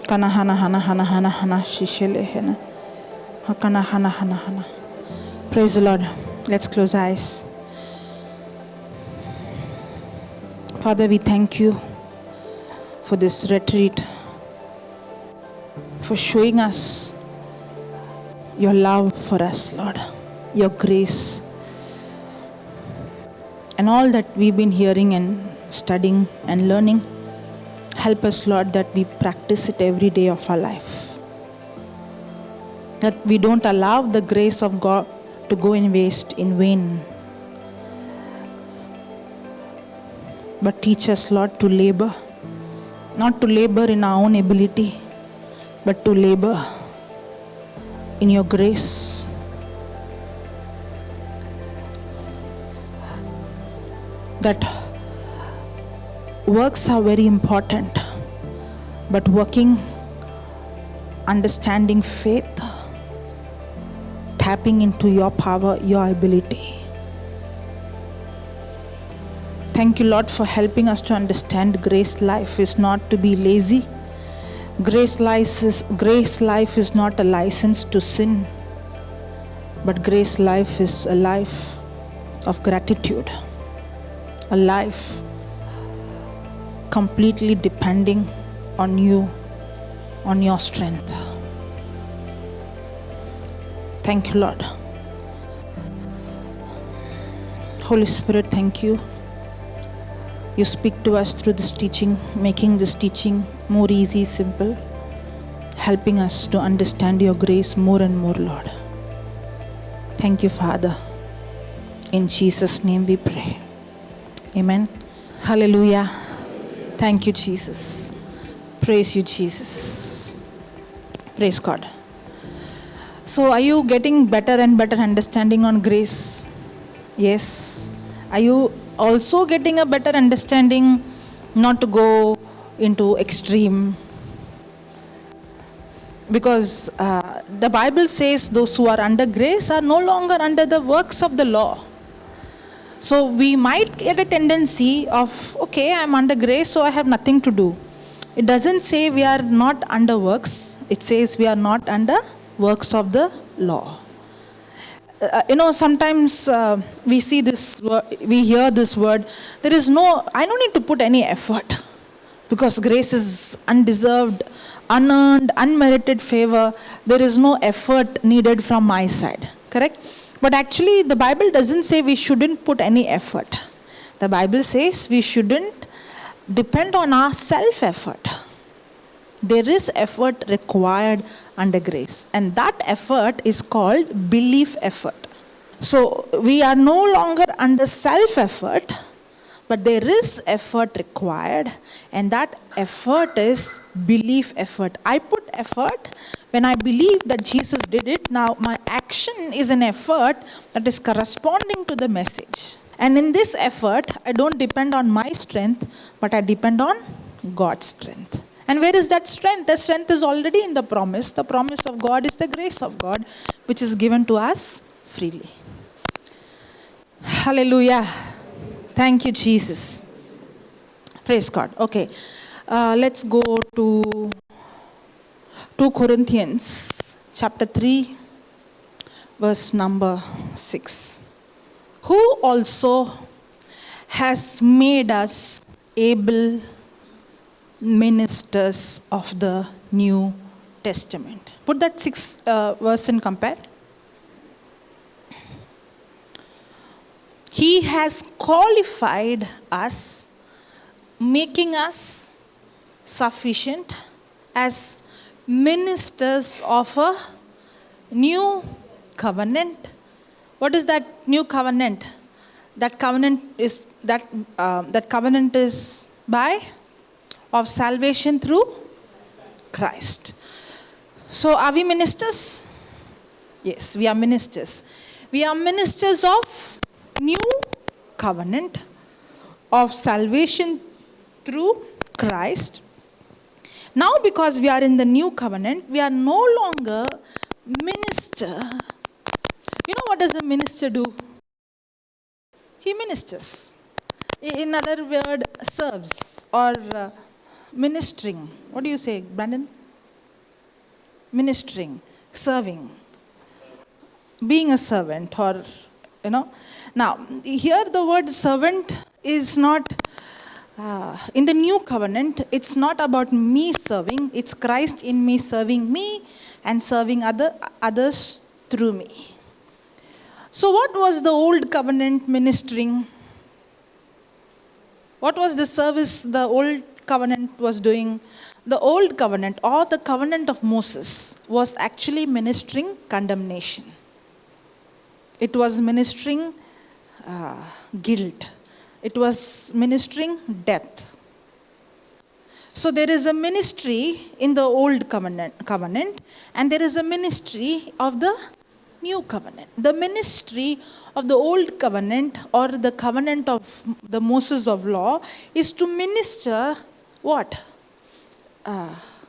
Kana hana hana hana hana hana shishele hana. Hakana hana hana hana. Praise the Lord. Let's close our eyes. Father, we thank you for this retreat, for showing us your love for us, Lord, your grace, and all that we've been hearing and studying and learning. Help us, Lord, that we practice it every day of our life. That we don't allow the grace of God to go in waste, in vain. But teach us, Lord, to labor. Not to labor in our own ability, but to labor in your grace. That works are very important, but working, understanding faith, tapping into your power, your ability. Thank you, Lord, for helping us to understand grace life is not to be lazy. Grace life is not a license to sin, but grace life is a life of gratitude, a life completely depending on you, on your strength. Thank you, Lord. Holy Spirit, thank you. You speak to us through this teaching, making this teaching more easy, simple, helping us to understand your grace more and more, Lord. Thank you, Father. In Jesus' name we pray. Amen. Hallelujah. Thank you, Jesus. Praise you, Jesus. Praise God. So are you getting better and better understanding on grace? Yes. Are you also getting a better understanding not to go into extreme? Because the Bible says those who are under grace are no longer under the works of the law. So we might get a tendency of, okay, I'm under grace, so I have nothing to do. It doesn't say we are not under works. It says we are not under works of the law. Sometimes we see this, we hear this word. I don't need to put any effort, because grace is undeserved, unearned, unmerited favor. There is no effort needed from my side. Correct? But actually, the Bible doesn't say we shouldn't put any effort. The Bible says we shouldn't depend on our self-effort. There is effort required under grace, and that effort is called belief effort. So we are no longer under self-effort, but there is effort required, and that effort is belief effort. I put effort when I believe that Jesus did it. Now my action is an effort that is corresponding to the message. And in this effort, I don't depend on my strength, but I depend on God's strength. And where is that strength? The strength is already in the promise. The promise of God is the grace of God, which is given to us freely. Hallelujah. Thank you, Jesus. Praise God. Okay. Let's go to 2 Corinthians chapter 3, verse number 6. Who also has made us able ministers of the New Testament. Put that 6 verse and compare. He has qualified us, making us sufficient as ministers of a new covenant. What is that new covenant? That covenant is by of salvation through Christ. So are we ministers? Yes, we are ministers. We are ministers of new covenant of salvation through Christ. Now because we are in the new covenant, we are no longer minister. You know what does a minister do? He ministers. In other word, serves or ministering. What do you say, Brandon? ministering, serving, being a servant, or, Now, here the word servant is not, in the new covenant, it's not about me serving, it's Christ in me serving me and serving others through me. So what was the old covenant ministering? What was the service the old covenant was doing? The old covenant, or the covenant of Moses, was actually ministering condemnation. It was ministering guilt. It was ministering death. So there is a ministry in the old covenant, and there is a ministry of the new covenant. The ministry of the old covenant, or the covenant of the Moses of law, is to minister what?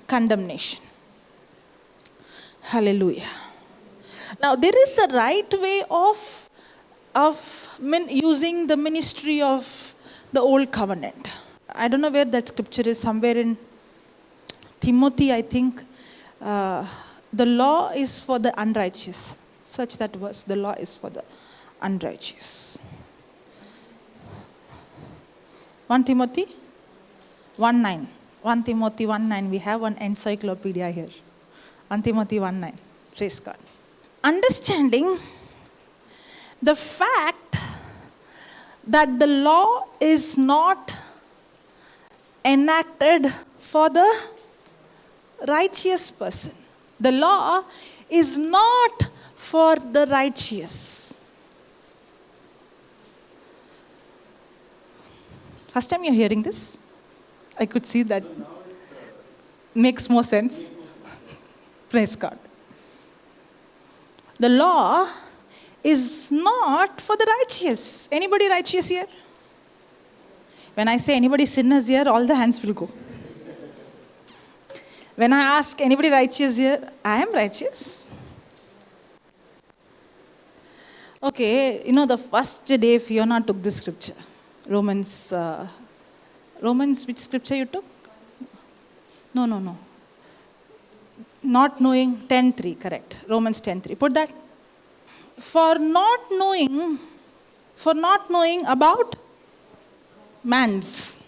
Condemnation. Hallelujah. Now there is a right way of using the ministry of the old covenant. I don't know where that scripture is, somewhere in Timothy, I think. The law is for the unrighteous. Such that verse, the law is for the unrighteous. 1 Timothy 1:9. 1 Timothy 1:9. We have one encyclopedia here. 1 Timothy 1:9. Praise God. Understanding the fact that the law is not enacted for the righteous person. The law is not for the righteous. First time you're hearing this? I could see that makes more sense. Praise God. The law is not for the righteous. Anybody righteous here? When I say anybody sinners here, all the hands will go. When I ask anybody righteous here, I am righteous. Okay, the first day Fiona took this scripture. Romans, which scripture you took? No. Not knowing, 10:3, correct. Romans 10:3. Put that. For not knowing about man's.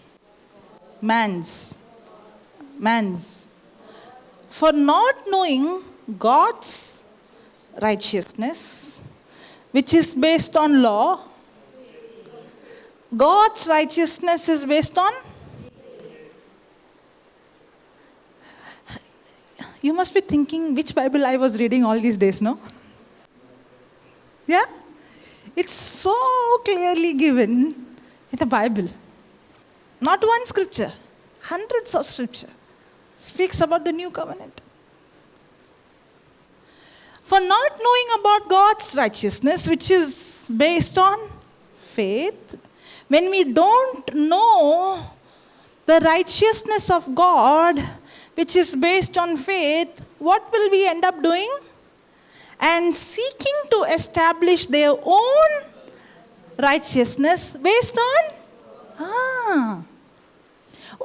For not knowing God's righteousness, which is based on law. God's righteousness is based on? You must be thinking which Bible I was reading all these days, no? Yeah? It's so clearly given in the Bible. Not one scripture, hundreds of scripture speaks about the new covenant. For not knowing about God's righteousness, which is based on faith, when we don't know the righteousness of God, which is based on faith, what will we end up doing? And seeking to establish their own righteousness based on?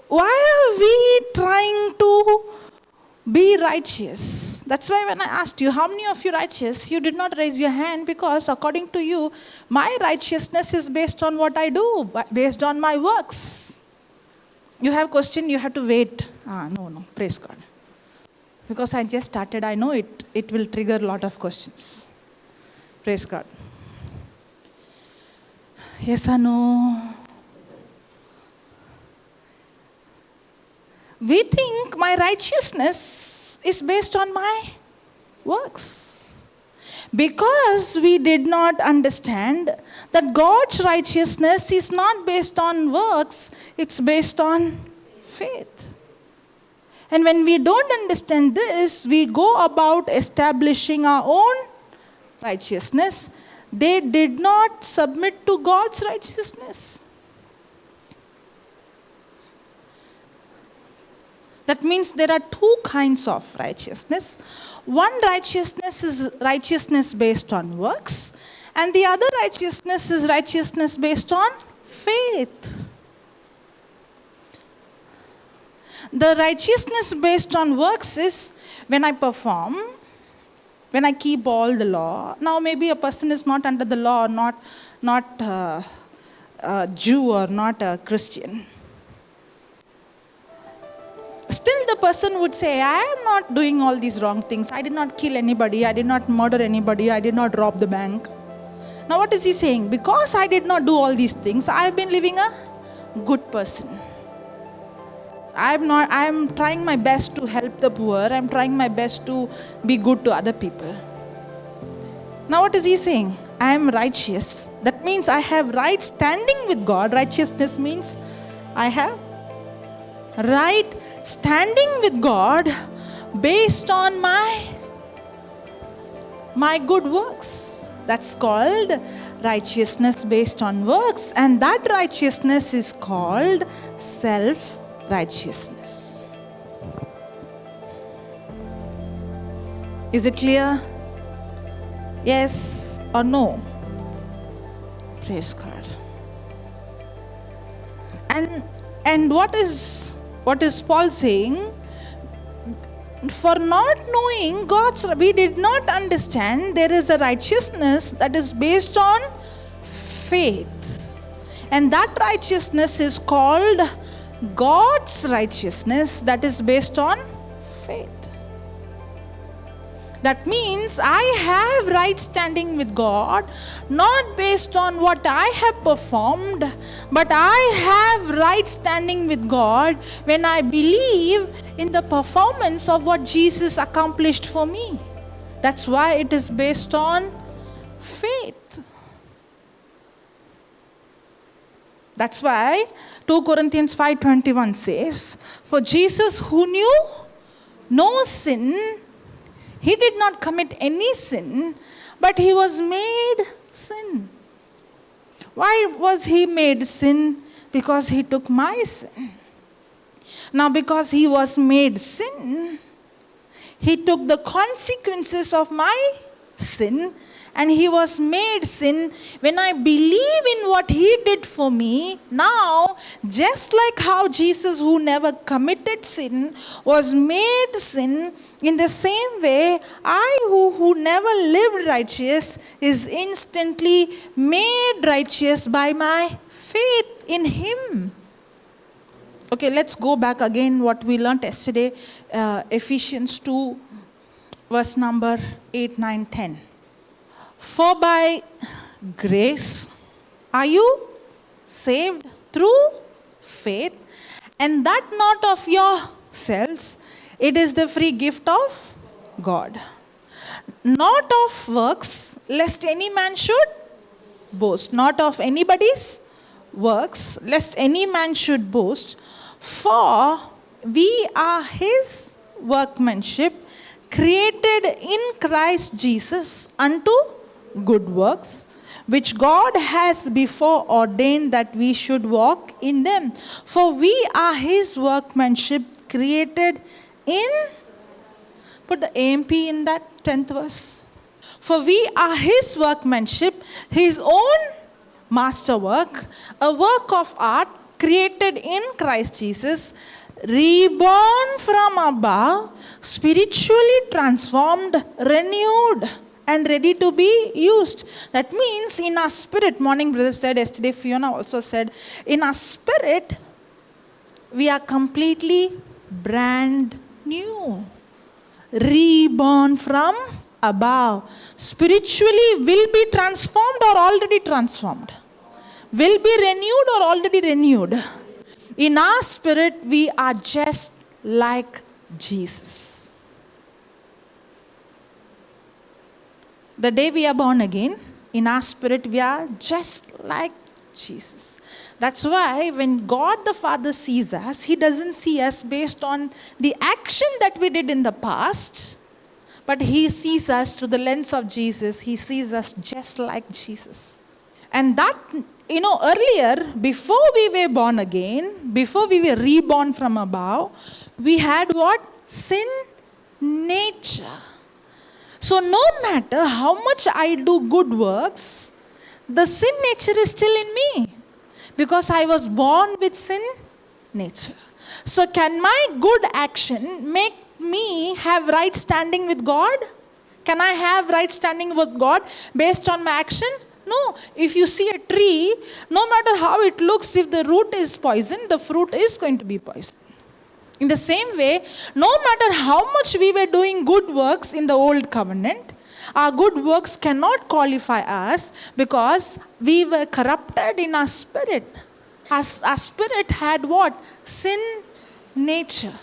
Why are we trying to be righteous? That's why when I asked you, how many of you righteous? You did not raise your hand, because according to you, my righteousness is based on what I do, based on my works. You have question, you have to wait. No, praise God. Because I just started, I know it will trigger a lot of questions. Praise God. Yes or no? We think my righteousness is based on my works. Because we did not understand that God's righteousness is not based on works, it's based on faith. And when we don't understand this, we go about establishing our own righteousness. They did not submit to God's righteousness. That means there are two kinds of righteousness. One righteousness is righteousness based on works, and the other righteousness is righteousness based on faith. The righteousness based on works is when I perform, when I keep all the law, now maybe a person is not under the law, not a Jew or not a Christian. Still the person would say, I am not doing all these wrong things. I did not kill anybody. I did not murder anybody. I did not rob the bank. Now what is he saying? Because I did not do all these things, I have been living a good person. I am trying my best to help the poor. I am trying my best to be good to other people. Now what is he saying? I am righteous. That means I have right standing with God. Righteousness means I have right standing with God based on my good works. That's called righteousness based on works, and that righteousness is called self-righteousness. Is it clear? Yes or no? Praise God. And what is Paul saying? For not knowing we did not understand there is a righteousness that is based on faith. And that righteousness is called God's righteousness that is based on faith. That means I have right standing with God, not based on what I have performed, but I have right standing with God when I believe in the performance of what Jesus accomplished for me. That's why it is based on faith. That's why 2 Corinthians 5:21 says, for Jesus, who knew no sin, he did not commit any sin, but he was made sin. Why was he made sin? Because he took my sin. Now, because he was made sin, he took the consequences of my sin, and he was made sin. When I believe in what he did for me, now, just like how Jesus, who never committed sin, was made sin, in the same way, I who never lived righteous is instantly made righteous by my faith in him. Okay, let's go back again what we learned yesterday, Ephesians 2, verse number 8, 9, 10. For by grace are you saved through faith, and that not of yourselves, it is the free gift of God. Not of works, lest any man should boast. Not of anybody's works, lest any man should boast. For we are his workmanship, created in Christ Jesus unto good works, which God has before ordained that we should walk in them. For we are his workmanship, created in, put the AMP in that 10th verse. For we are his workmanship, his own masterwork, a work of art created in Christ Jesus, reborn from above, spiritually transformed, renewed, and ready to be used. That means in our spirit, morning brother said, yesterday Fiona also said, in our spirit, we are completely brand new, reborn from above. Spiritually will be transformed or already transformed, will be renewed or already renewed. In our spirit, we are just like Jesus. The day we are born again, in our spirit, we are just like Jesus. That's why when God the Father sees us, he doesn't see us based on the action that we did in the past, but he sees us through the lens of Jesus. He sees us just like Jesus. And that, earlier, before we were born again, before we were reborn from above, we had what? Sin nature. So no matter how much I do good works, the sin nature is still in me, because I was born with sin nature. So can my good action make me have have right standing with God? Can I have right standing with God based on my action? No. If you see a tree, no matter how it looks, if the root is poison, the fruit is going to be poison. In the same way, no matter how much we were doing good works in the old covenant, our good works cannot qualify us because we were corrupted in our spirit. Our spirit had what? Sin nature.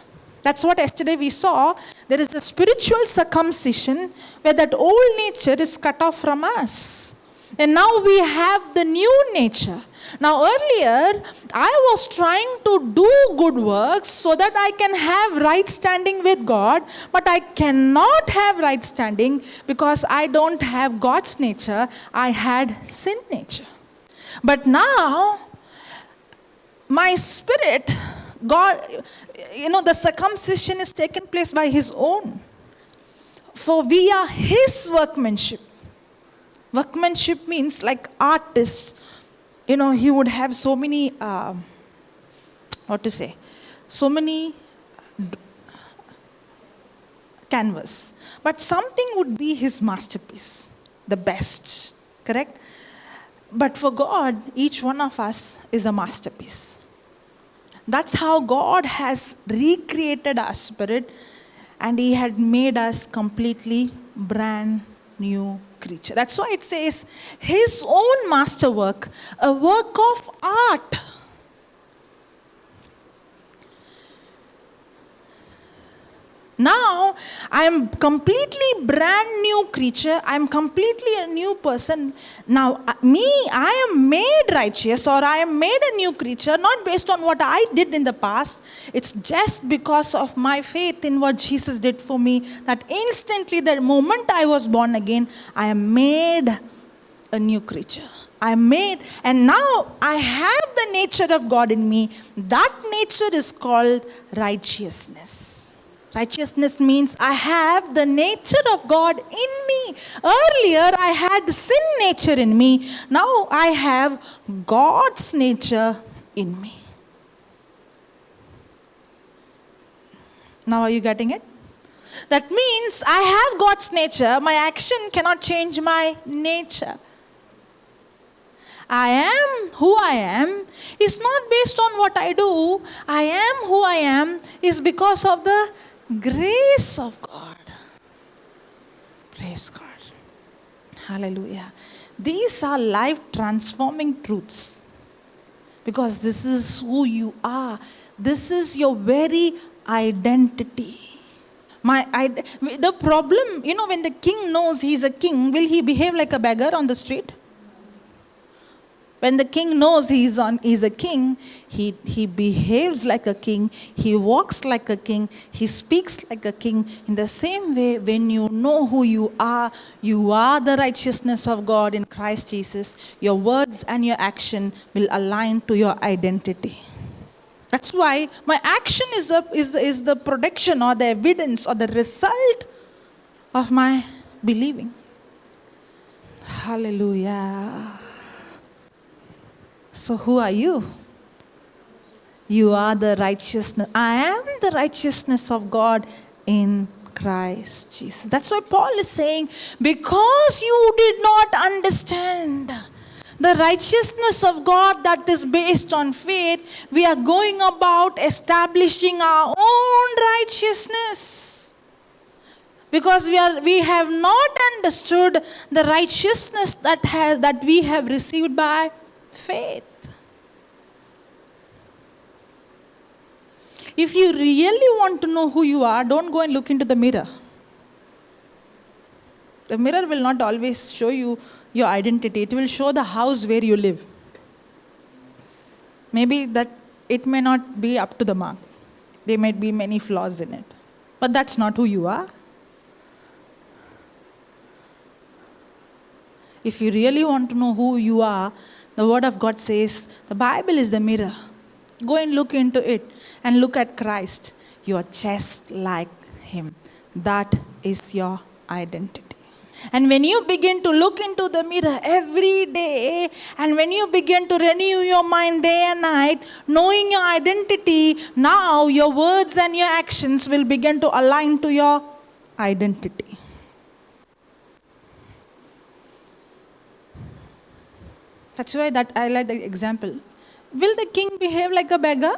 That's what yesterday we saw. There is a spiritual circumcision where that old nature is cut off from us. And now we have the new nature. Now earlier, I was trying to do good works so that I can have right standing with God, but I cannot have right standing because I don't have God's nature. I had sin nature. But now, my spirit, God, the circumcision is taken place by His own. For we are His workmanship. Workmanship means like artist. He would have so many, so many canvas. But something would be his masterpiece, the best, correct? But for God, each one of us is a masterpiece. That's how God has recreated our spirit, and He had made us completely brand new creature. That's why it says His own masterwork, a work of art. Now, I am completely brand new creature. I am completely a new person. Now, I am made righteous, or I am made a new creature, not based on what I did in the past. It's just because of my faith in what Jesus did for me, that instantly, the moment I was born again, I am made a new creature. I am made, and now I have the nature of God in me. That nature is called righteousness. Righteousness means I have the nature of God in me. Earlier, I had sin nature in me. Now, I have God's nature in me. Now, are you getting it? That means I have God's nature. My action cannot change my nature. I am who I am is not based on what I do. I am who I am is because of the grace of God. Praise God. Hallelujah. These are life transforming truths. Because this is who you are. This is your very identity. The problem, when the king knows he's a king, will he behave like a beggar on the street? When the king knows he's a king, he behaves like a king, he walks like a king, he speaks like a king. In the same way, when you know who you are the righteousness of God in Christ Jesus. Your words and your action will align to your identity. That's why my action is the production or the evidence or the result of my believing. Hallelujah. So who are you? You are the righteousness. I am the righteousness of God in Christ Jesus. That's why Paul is saying, because you did not understand the righteousness of God that is based on faith, we are going about establishing our own righteousness. Because we have not understood the righteousness that we have received by faith. If you really want to know who you are, don't go and look into the mirror. The mirror will not always show you your identity. It will show the house where you live. Maybe that it may not be up to the mark. There might be many flaws in it. But that's not who you are. If you really want to know who you are, the Word of God says, the Bible is the mirror. Go and look into it and look at Christ. You are just like Him. That is your identity. And when you begin to look into the mirror every day, and when you begin to renew your mind day and night, knowing your identity, now your words and your actions will begin to align to your identity. That's why that I like the example. Will the king behave like a beggar?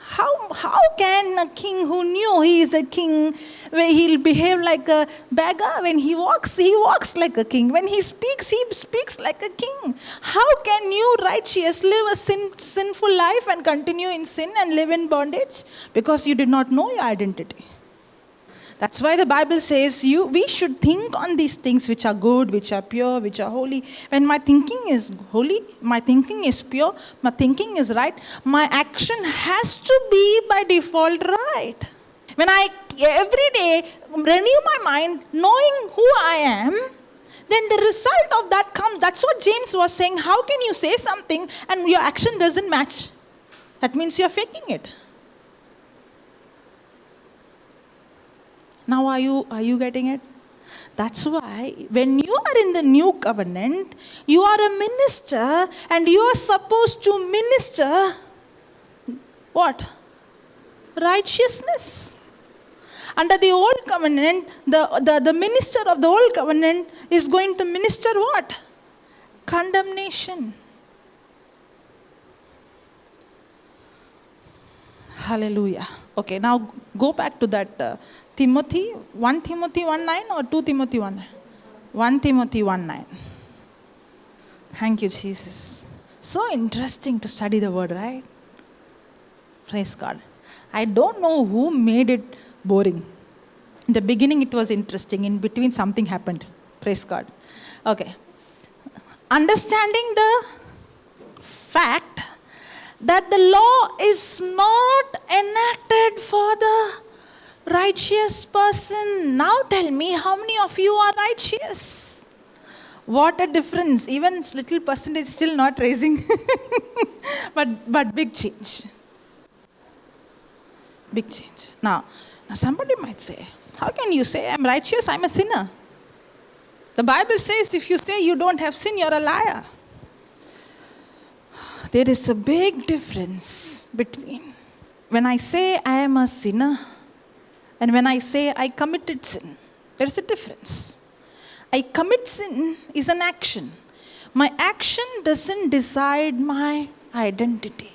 How can a king who knew he is a king, where he'll behave like a beggar? When he walks like a king. When he speaks like a king. How can you, righteous, live a sinful life and continue in sin and live in bondage? Because you did not know your identity. That's why the Bible says we should think on these things which are good, which are pure, which are holy. When my thinking is holy, my thinking is pure, my thinking is right, my action has to be by default right. When I every day renew my mind, knowing who I am, then the result of that comes. That's what James was saying. How can you say something and your action doesn't match? That means you're faking it. Now are you getting it? That's why when you are in the new covenant, you are a minister and you are supposed to minister what? Righteousness. Under the old covenant, the minister of the old covenant is going to minister what? Condemnation. Hallelujah. Okay, now go back to that Timothy, 1 Timothy 1:9 or 2 Timothy 1:9? 1 Timothy 1:9. Thank you, Jesus. So interesting to study the word, right? Praise God. I don't know who made it boring. In the beginning it was interesting. In between something happened. Praise God. Okay. Understanding the fact that the law is not enacted for the righteous person. Now tell me, how many of you are righteous? What a difference. Even little percentage still not raising. but big change. Big change. Now somebody might say, how can you say I'm righteous? I'm a sinner. The Bible says if you say you don't have sin, you're a liar. There is a big difference between when I say I am a sinner and when I say I committed sin. There is a difference. I commit sin is an action. My action doesn't decide my identity.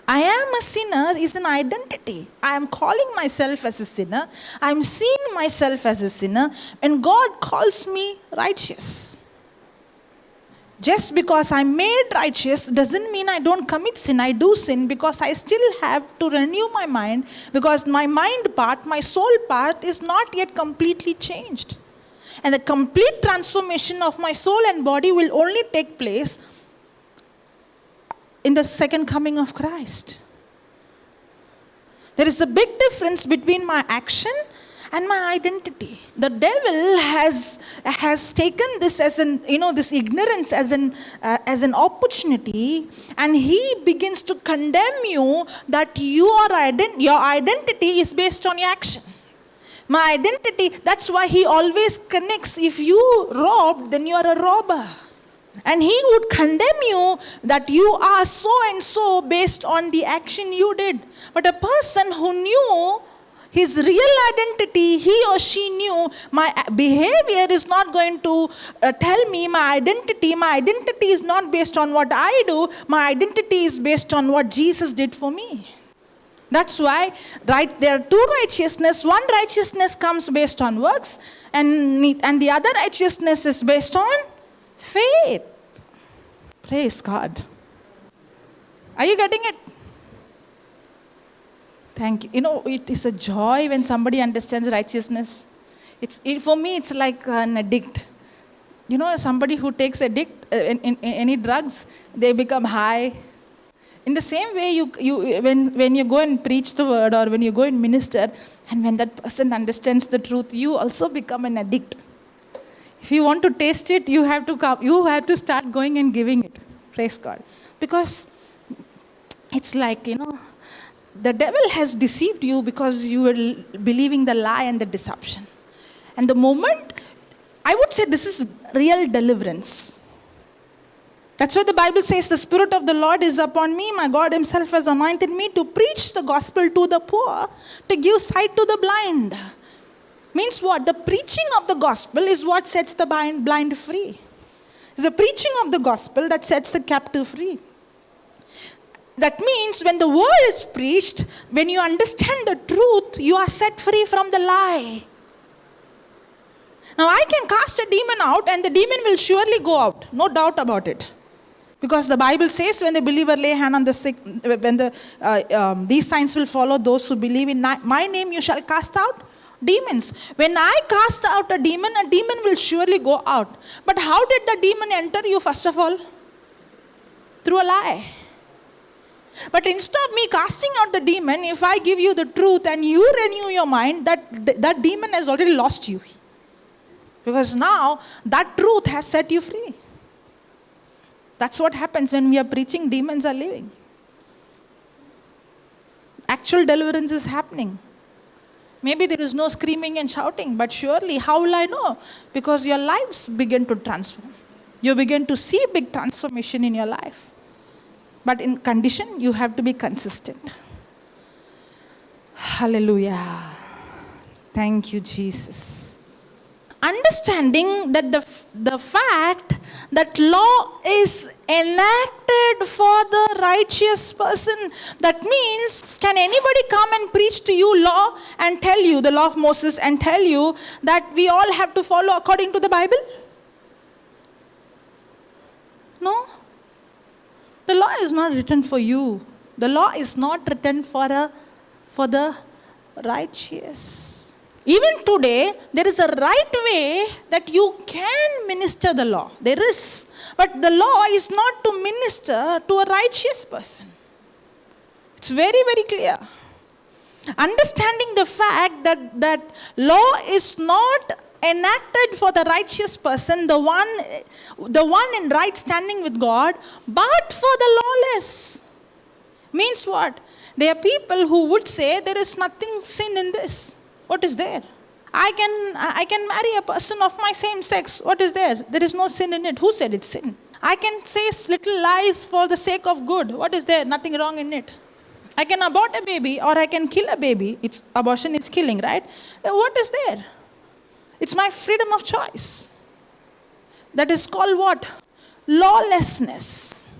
I am a sinner is an identity. I am calling myself as a sinner. I am seeing myself as a sinner, and God calls me righteous. Just because I'm made righteous doesn't mean I don't commit sin. I do sin because I still have to renew my mind, because my mind part, my soul part is not yet completely changed. And the complete transformation of my soul and body will only take place in the second coming of Christ. There is a big difference between my action and my identity. The devil has taken this as this ignorance as an opportunity, and he begins to condemn you that your identity is based on your action. My identity, that's why he always connects. If you robbed, then you are a robber. And he would condemn you that you are so and so based on the action you did. But a person who knew his real identity, he or she knew my behavior is not going to tell me my identity. My identity is not based on what I do. My identity is based on what Jesus did for me. That's why there are two righteousness. One righteousness comes based on works, and the other righteousness is based on faith. Praise God. Are you getting it? Thank you. It is a joy when somebody understands righteousness. For me, it's like an addict. Somebody who takes in any drugs, they become high. In the same way, when you go and preach the word, or when you go and minister, and when that person understands the truth, you also become an addict. If you want to taste it, you have to start going and giving it. Praise God. Because it's like, the devil has deceived you because you were believing the lie and the deception. And the moment, I would say this is real deliverance. That's why the Bible says the Spirit of the Lord is upon me. My God himself has anointed me to preach the gospel to the poor, to give sight to the blind. Means what? The preaching of the gospel is what sets the blind free. It's the preaching of the gospel that sets the captive free. That means when the word is preached, when you understand the truth, you are set free from the lie. Now I can cast a demon out and the demon will surely go out. No doubt about it. Because the Bible says when the believer lay hand on the sick, these signs will follow those who believe in my name, you shall cast out demons. When I cast out a demon will surely go out. But how did the demon enter you first of all? Through a lie. But instead of me casting out the demon, if I give you the truth and you renew your mind, that demon has already lost you. Because now that truth has set you free. That's what happens when we are preaching, demons are leaving. Actual deliverance is happening. Maybe there is no screaming and shouting, but surely, how will I know? Because your lives begin to transform. You begin to see big transformation in your life. But in condition, you have to be consistent. Hallelujah. Thank you, Jesus. Understanding that the fact that law is enacted for the righteous person, that means, can anybody come and preach to you law and tell you, the law of Moses, and tell you that we all have to follow according to the Bible? No. The law is not written for you. The law is not written for the righteous. Even today, there is a right way that you can minister the law. There is. But the law is not to minister to a righteous person. It's very, very clear. Understanding the fact that law is not enacted for the righteous person, the one in right standing with God, but for the lawless. Means what? There are people who would say there is nothing sin in this. What is there? I can marry a person of my same sex. What is there? There is no sin in it. Who said it's sin? I can say little lies for the sake of good. What is there? Nothing wrong in it. I can abort a baby or I can kill a baby. Abortion is killing, right? What is there? It's my freedom of choice. That is called what? Lawlessness.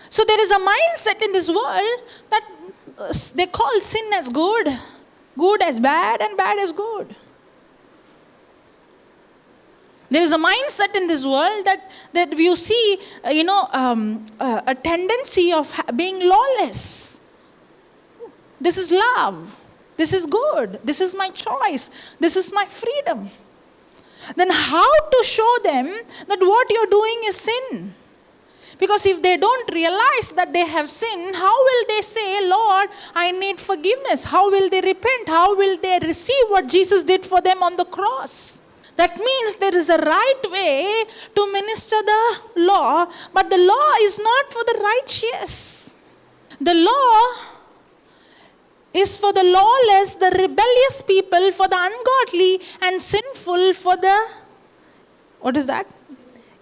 So there is a mindset in this world that they call sin as good, good as bad, and bad as good. There is a mindset in this world that you see, a tendency of being lawless. This is love. This is good. This is my choice. This is my freedom. Then how to show them that what you're doing is sin? Because if they don't realize that they have sinned, how will they say, Lord, I need forgiveness? How will they repent? How will they receive what Jesus did for them on the cross? That means there is a right way to minister the law, but the law is not for the righteous. The law is for the lawless, the rebellious people, for the ungodly and sinful, for the, what is that?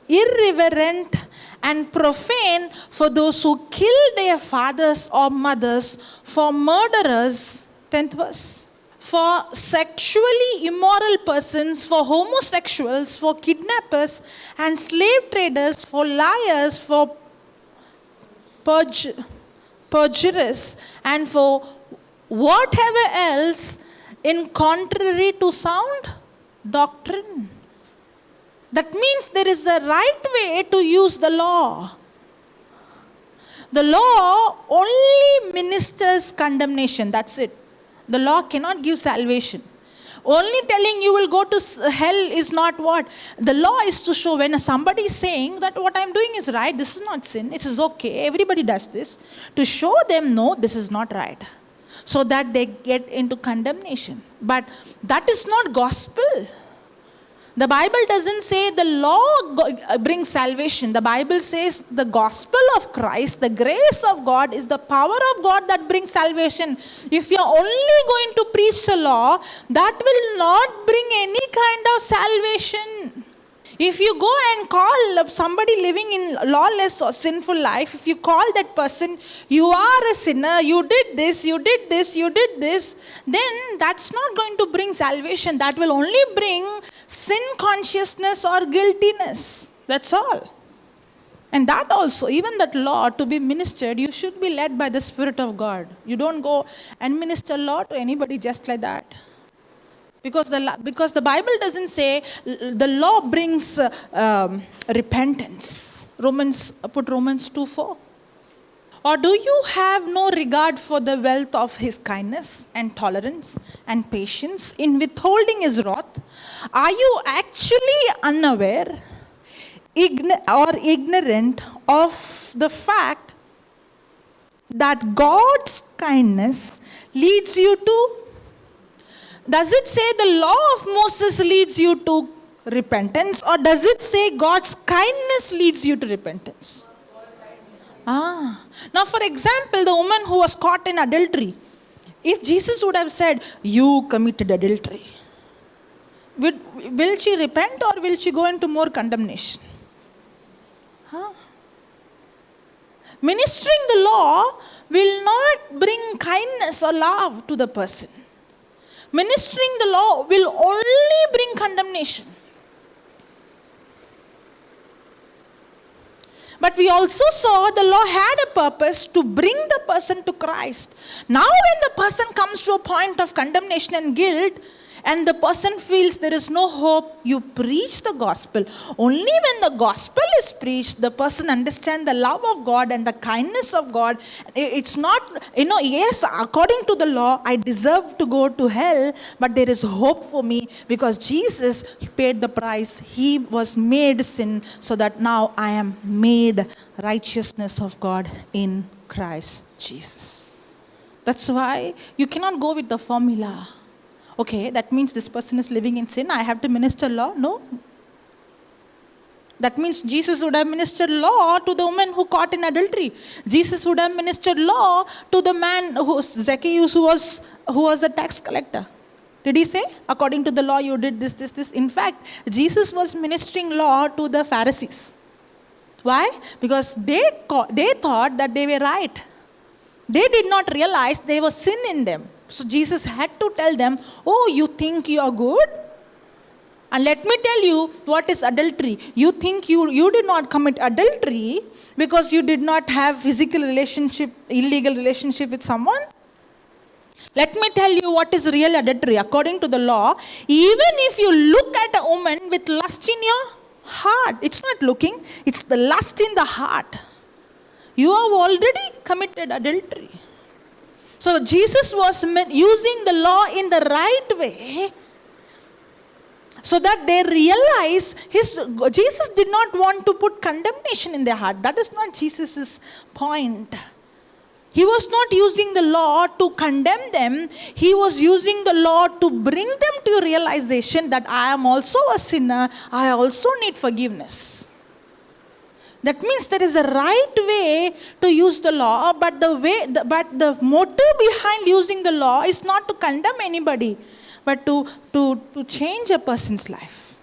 Irreverent and profane, for those who kill their fathers or mothers, for murderers, 10th verse, for sexually immoral persons, for homosexuals, for kidnappers and slave traders, for liars, for perjurers, and for whatever else in contrary to sound doctrine. That means there is a right way to use the law. The law only ministers condemnation. That's it. The law cannot give salvation. Only telling you will go to hell is not what. The law is to show when somebody is saying that what I am doing is right, this is not sin, it is okay, everybody does this. To show them, no, this is not right. So that they get into condemnation. But that is not gospel. The Bible doesn't say the law brings salvation. The Bible says the gospel of Christ, the grace of God, is the power of God that brings salvation. If you are only going to preach the law, that will not bring any kind of salvation. If you go and call somebody living in lawless or sinful life, if you call that person, you are a sinner, you did this, you did this, you did this, then that's not going to bring salvation. That will only bring sin consciousness or guiltiness. That's all. And that also, even that law to be ministered, you should be led by the Spirit of God. You don't go and minister law to anybody just like that. Because the Bible doesn't say the law brings repentance. Put Romans 2:4. Or do you have no regard for the wealth of his kindness and tolerance and patience in withholding his wrath? Are you actually unaware or ignorant of the fact that God's kindness leads you to? Does it say the law of Moses leads you to repentance, or does it say God's kindness leads you to repentance? Now for example, the woman who was caught in adultery, if Jesus would have said, you committed adultery, will she repent or will she go into more condemnation? Ministering the law will not bring kindness or love to the person. Ministering the law will only bring condemnation. But we also saw the law had a purpose to bring the person to Christ. Now when the person comes to a point of condemnation and guilt, and the person feels there is no hope, you preach the gospel. Only when the gospel is preached, the person understands the love of God and the kindness of God. It's not, yes, according to the law, I deserve to go to hell, but there is hope for me because Jesus paid the price. He was made sin so that now I am made righteousness of God in Christ Jesus. That's why you cannot go with the formula. Okay, that means this person is living in sin, I have to minister law. No. That means Jesus would have ministered law to the woman who caught in adultery. Jesus would have ministered law to the man Zacchaeus who was a tax collector. Did he say, according to the law you did this? In fact, Jesus was ministering law to the Pharisees. Why? Because they thought that they were right. They did not realize there was sin in them. So Jesus had to tell them, oh, you think you are good? And let me tell you what is adultery. You think you did not commit adultery because you did not have illegal relationship with someone? Let me tell you what is real adultery. According to the law, even if you look at a woman with lust in your heart, it's not looking, it's the lust in the heart. You have already committed adultery. So Jesus was using the law in the right way so that they realize Jesus did not want to put condemnation in their heart. That is not Jesus' point. He was not using the law to condemn them. He was using the law to bring them to realization that I am also a sinner. I also need forgiveness. That means there is a right way to use the law, but the motive behind using the law is not to condemn anybody, but to change a person's life.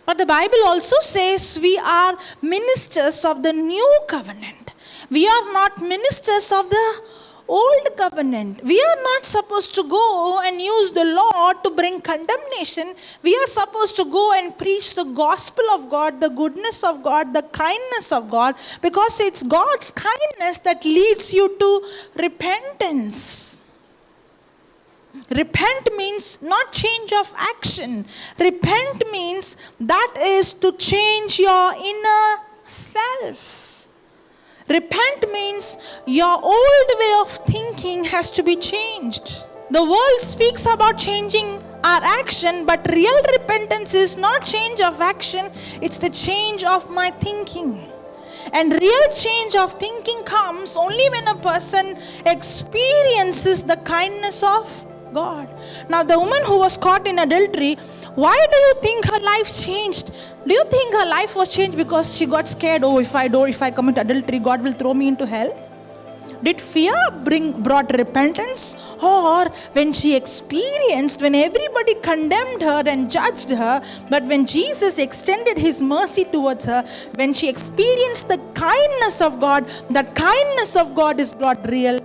But the Bible also says we are ministers of the new covenant. We are not ministers of the old covenant. We are not supposed to go and use the law to bring condemnation. We are supposed to go and preach the gospel of God, the goodness of God, the kindness of God, because it's God's kindness that leads you to repentance. Repent means not change of action. Repent means that is to change your inner self. Repent means your old way of thinking has to be changed. The world speaks about changing our action, but real repentance is not change of action, it's the change of my thinking. And real change of thinking comes only when a person experiences the kindness of God. Now the woman who was caught in adultery, why do you think her life changed? Do you think her life was changed because she got scared? Oh, if I commit adultery, God will throw me into hell? Did fear brought repentance? Or when she experienced, when everybody condemned her and judged her, but when Jesus extended his mercy towards her, when she experienced the kindness of God, that kindness of God is brought real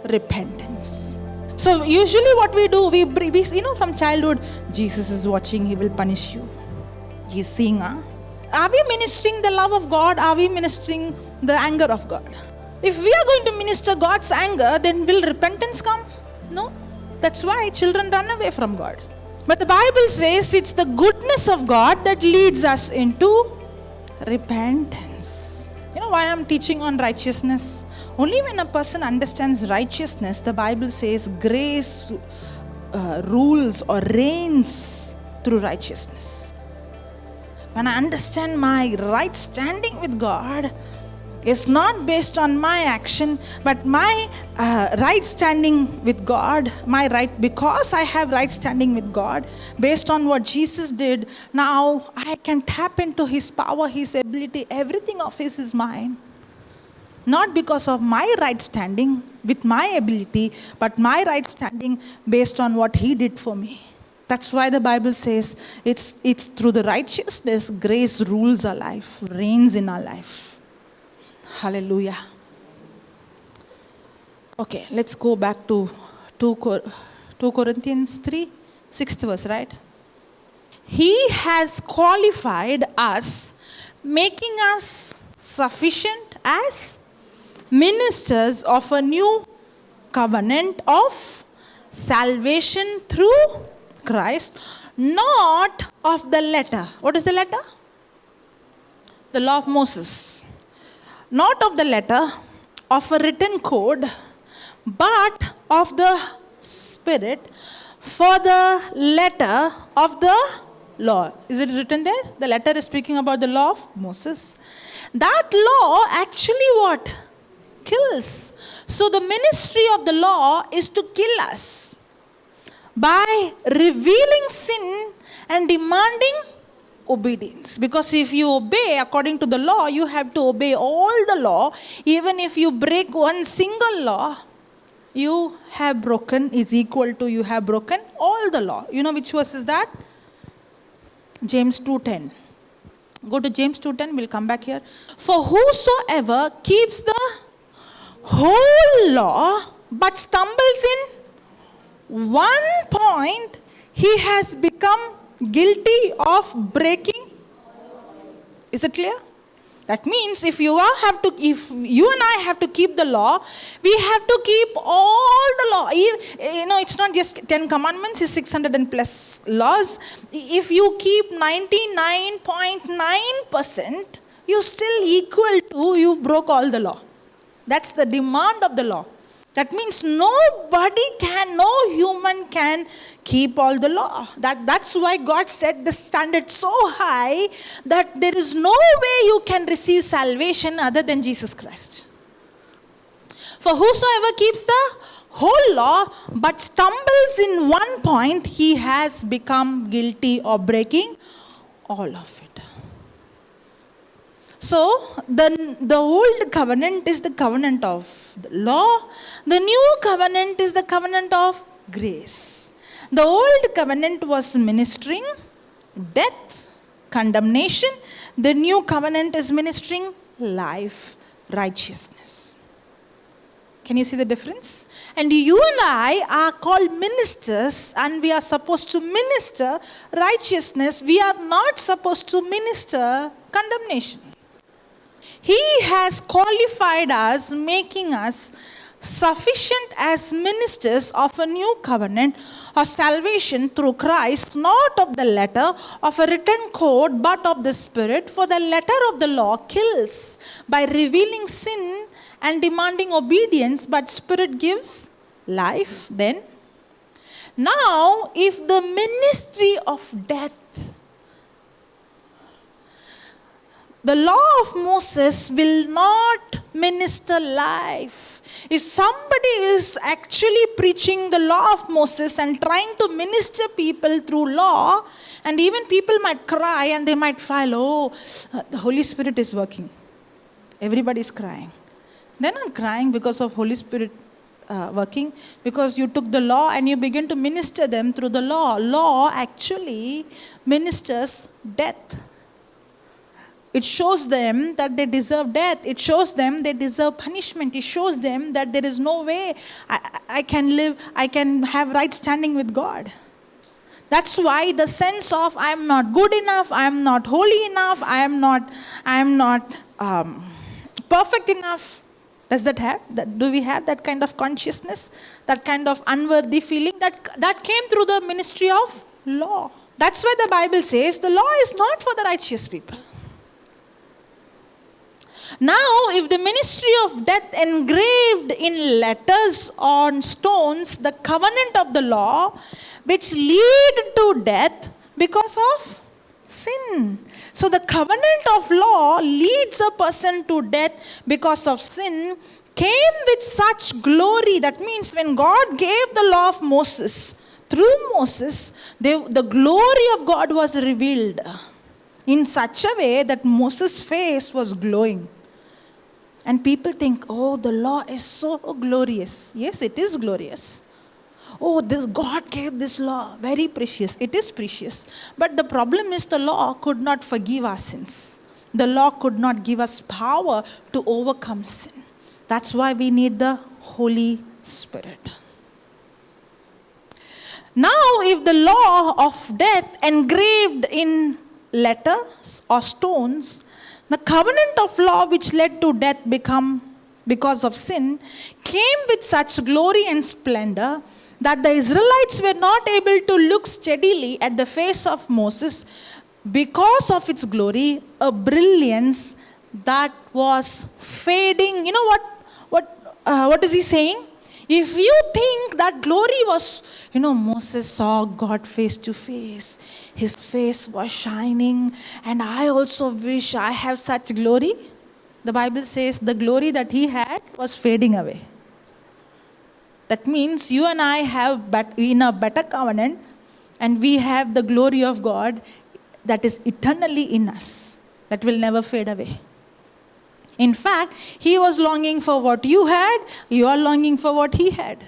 repentance. So usually what we do, we from childhood, Jesus is watching, he will punish you. He's seeing, Are we ministering the love of God? Are we ministering the anger of God? If we are going to minister God's anger, then will repentance come? No. That's why children run away from God. But the Bible says it's the goodness of God that leads us into repentance. You know why I'm teaching on righteousness? Only when a person understands righteousness, the Bible says grace rules or reigns through righteousness. When I understand my right standing with God, it's not based on my action, but my right standing with God, because I have right standing with God, based on what Jesus did, now I can tap into his power, his ability, everything of his is mine. Not because of my right standing with my ability, but my right standing based on what he did for me. That's why the Bible says it's through the righteousness, grace rules our life, reigns in our life. Hallelujah. Okay, let's go back to 2 Corinthians 3, 6th verse, right? He has qualified us, making us sufficient as ministers of a new covenant of salvation through Christ, not of the letter. What is the letter? The law of Moses. Not of the letter of a written code, but of the Spirit, for the letter of the law. Is it written there? The letter is speaking about the law of Moses. That law actually what? Kills. So the ministry of the law is to kill us by revealing sin and demanding obedience. Because if you obey according to the law, you have to obey all the law. Even if you break one single law, you have broken is equal to you have broken all the law. You know which verse is that? James 2:10. Go to James 2:10. We'll come back here. For whosoever keeps the whole law but stumbles in one point, he has become guilty of breaking. Is it clear? That means if you and I have to keep the law, we have to keep all the law. You know, it's not just 10 commandments, it's 600 and plus laws. If you keep 99.9%, you still equal to you broke all the law. That's the demand of the law. That means no human can keep all the law. That's why God set the standard so high that there is no way you can receive salvation other than Jesus Christ. For whosoever keeps the whole law but stumbles in one point, he has become guilty of breaking all of it. So, the old covenant is the covenant of the law. The new covenant is the covenant of grace. The old covenant was ministering death, condemnation. The new covenant is ministering life, righteousness. Can you see the difference? And you and I are called ministers, and we are supposed to minister righteousness. We are not supposed to minister condemnation. He has qualified us, making us sufficient as ministers of a new covenant of salvation through Christ, not of the letter of a written code, but of the Spirit. For the letter of the law kills by revealing sin and demanding obedience, but Spirit gives life. Then, now, if the ministry of death, the law of Moses will not minister life. If somebody is actually preaching the law of Moses and trying to minister people through law, and even people might cry and they might feel, the Holy Spirit is working. Everybody is crying. They're not crying because of Holy Spirit working, because you took the law and you begin to minister them through the law. Law actually ministers death. It shows them that they deserve death. It shows them they deserve punishment. It shows them that there is no way I can live, I can have right standing with God. That's why the sense of I am not good enough, I am not holy enough, I am not perfect enough. Do we have that kind of consciousness, that kind of unworthy feeling that came through the ministry of law? That's why the Bible says the law is not for the righteous people. Now, if the ministry of death engraved in letters on stones the covenant of the law, which lead to death because of sin. So the covenant of law leads a person to death because of sin, came with such glory. That means when God gave the law of Moses, through Moses, the glory of God was revealed in such a way that Moses' face was glowing. And people think, oh, the law is so glorious. Yes, it is glorious. Oh, God gave this law, very precious. It is precious. But the problem is the law could not forgive our sins. The law could not give us power to overcome sin. That's why we need the Holy Spirit. Now, if the law of death engraved in letters or stones, the covenant of law which led to death because of sin, came with such glory and splendor that the Israelites were not able to look steadily at the face of Moses because of its glory, a brilliance that was fading. You know what is he saying? If you think that glory was, Moses saw God face to face. His face was shining, and I also wish I have such glory. The Bible says the glory that he had was fading away. That means you and I have in a better covenant, and we have the glory of God that is eternally in us, that will never fade away. In fact, he was longing for what you had, you are longing for what he had.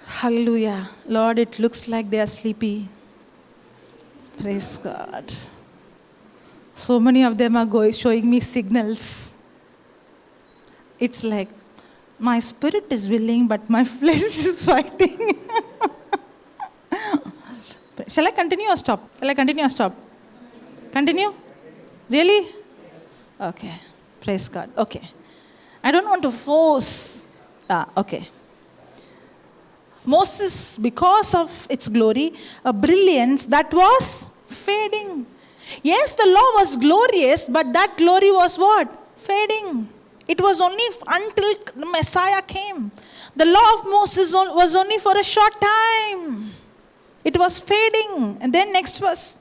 Hallelujah. Lord, it looks like they are sleepy. Praise God. So many of them are showing me signals. It's like, my spirit is willing, but my flesh is fighting. Shall I continue or stop? Continue? Really? Okay. Praise God. Okay. I don't want to force. Okay. Moses, because of its glory, a brilliance that was fading. Yes, the law was glorious, but that glory was what? Fading. It was only until the Messiah came. The law of Moses was only for a short time. It was fading. And then next verse.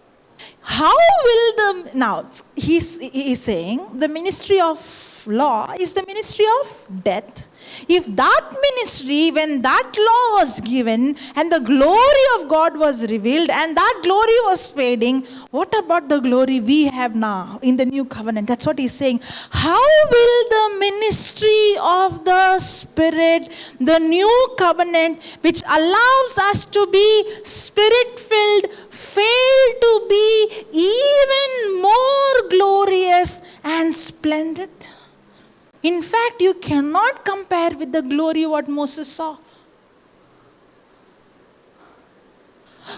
How will now he's saying the ministry of law is the ministry of death. If that ministry, when that law was given and the glory of God was revealed and that glory was fading, what about the glory we have now in the new covenant? That's what he's saying. How will the ministry of the Spirit, the new covenant, which allows us to be Spirit-filled, fail to be even more glorious and splendid? In fact, you cannot compare with the glory what Moses saw.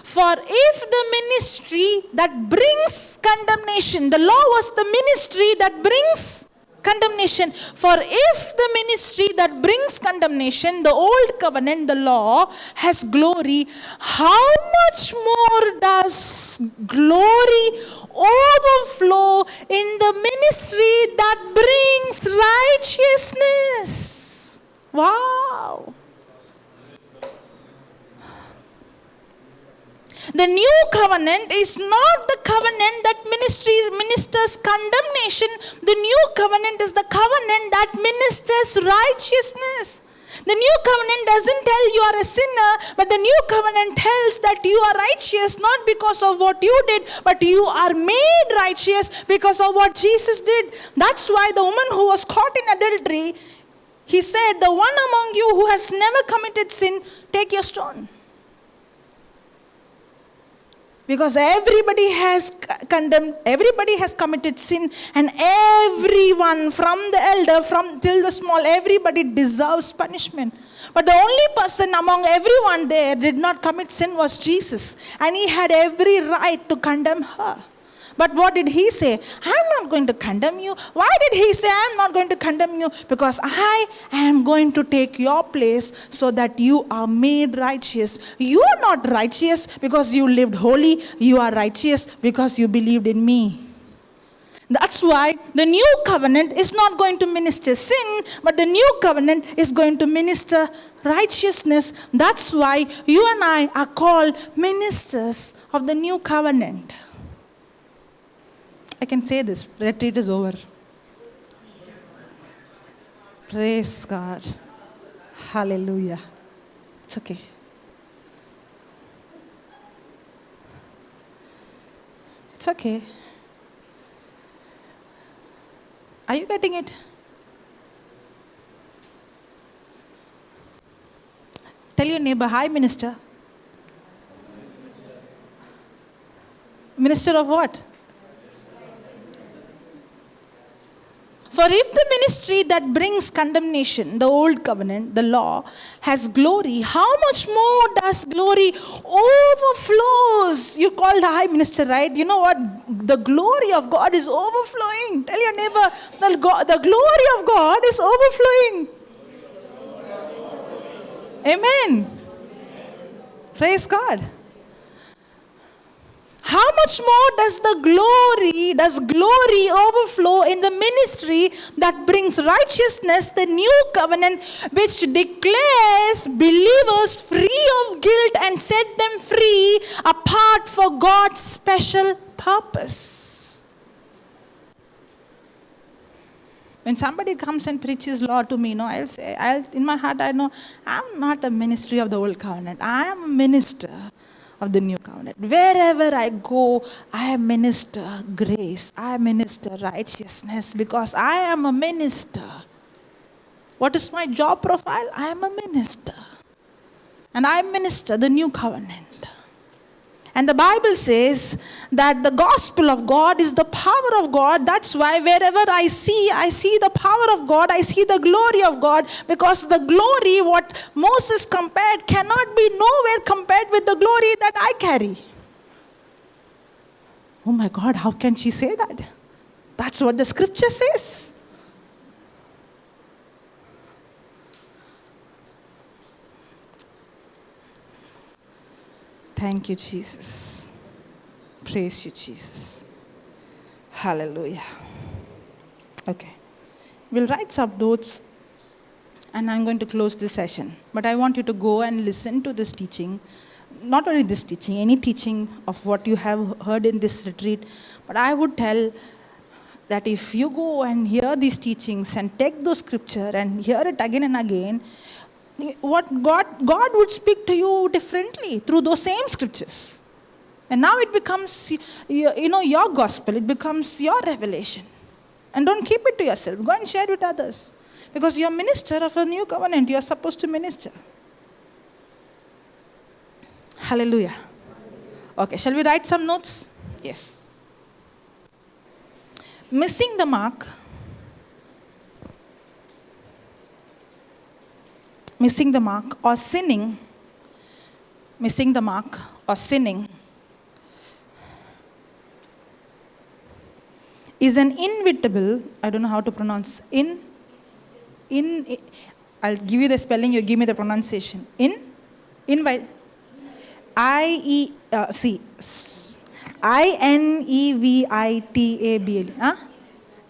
For if the ministry that brings condemnation, the law was the ministry that brings condemnation. For if the ministry that brings condemnation, the old covenant, the law, has glory, how much more does glory overflow in the ministry that brings righteousness? Wow. The new covenant is not the covenant that ministers condemnation. The new covenant is the covenant that ministers righteousness. The new covenant doesn't tell you are a sinner, but the new covenant tells that you are righteous not because of what you did, but you are made righteous because of what Jesus did. That's why the woman who was caught in adultery, he said, the one among you who has never committed sin, take your stone. Because everybody has condemned, everybody has committed sin, and everyone from the elder, from till the small, everybody deserves punishment. But the only person among everyone there did not commit sin was Jesus, and he had every right to condemn her. But what did he say? I'm not going to condemn you. Why did he say, I'm not going to condemn you? Because I am going to take your place so that you are made righteous. You are not righteous because you lived holy. You are righteous because you believed in me. That's why the new covenant is not going to minister sin, but the new covenant is going to minister righteousness. That's why you and I are called ministers of the new covenant. I can say this, retreat is over. Praise God. Hallelujah. It's okay. It's okay. Are you getting it? Tell your neighbor, hi minister. Minister of what? For if the ministry that brings condemnation, the old covenant, the law, has glory, how much more does glory overflows? You called the high minister, right? You know what? The glory of God is overflowing. Tell your neighbor, the glory of God is overflowing. Amen. Praise God. How much more does glory overflow in the ministry that brings righteousness, the new covenant, which declares believers free of guilt and set them free apart for God's special purpose. When somebody comes and preaches law to me, I'll say, in my heart, I know I'm not a ministry of the old covenant. I am a minister of the new covenant. Wherever I go, I minister grace. I minister righteousness because I am a minister. What is my job profile? I am a minister. And I minister the new covenant. And the Bible says that the gospel of God is the power of God. That's why wherever I see the power of God. I see the glory of God. Because the glory, what Moses compared, cannot be nowhere compared with the glory that I carry. Oh my God, how can she say that? That's what the scripture says. Thank you, Jesus. Praise you, Jesus. Hallelujah. Okay. We'll write some notes and I'm going to close this session. But I want you to go and listen to this teaching. Not only this teaching, any teaching of what you have heard in this retreat. But I would tell that if you go and hear these teachings and take those scripture and hear it again and again, what God would speak to you differently through those same scriptures. And now it becomes, your gospel. It becomes your revelation. And don't keep it to yourself. Go and share with others. Because you're a minister of a new covenant. You're supposed to minister. Hallelujah. Okay, shall we write some notes? Yes. Missing the mark. Missing the mark or sinning. Missing the mark or sinning is an inevitable, I don't know how to pronounce, I'll give you the spelling, you give me the pronunciation. Inevitable.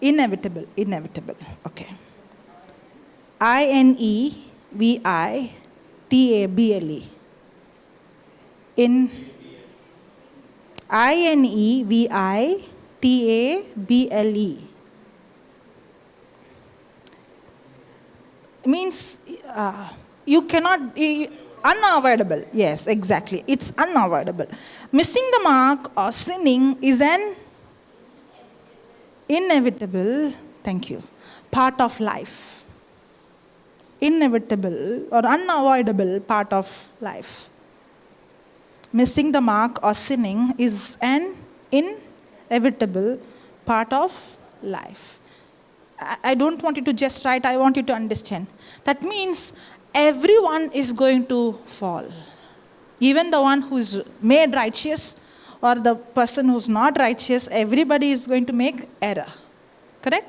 Inevitable. Inevitable. Okay. Inevitable. Inevitable. Means You cannot, unavoidable. Yes, exactly. It's unavoidable. Missing the mark or sinning is an inevitable, thank you, part of life. Inevitable or unavoidable part of life. Missing the mark or sinning is an inevitable part of life. I don't want you to just write, I want you to understand. That means everyone is going to fall. Even the one who is made righteous or the person who's not righteous, everybody is going to make error. Correct?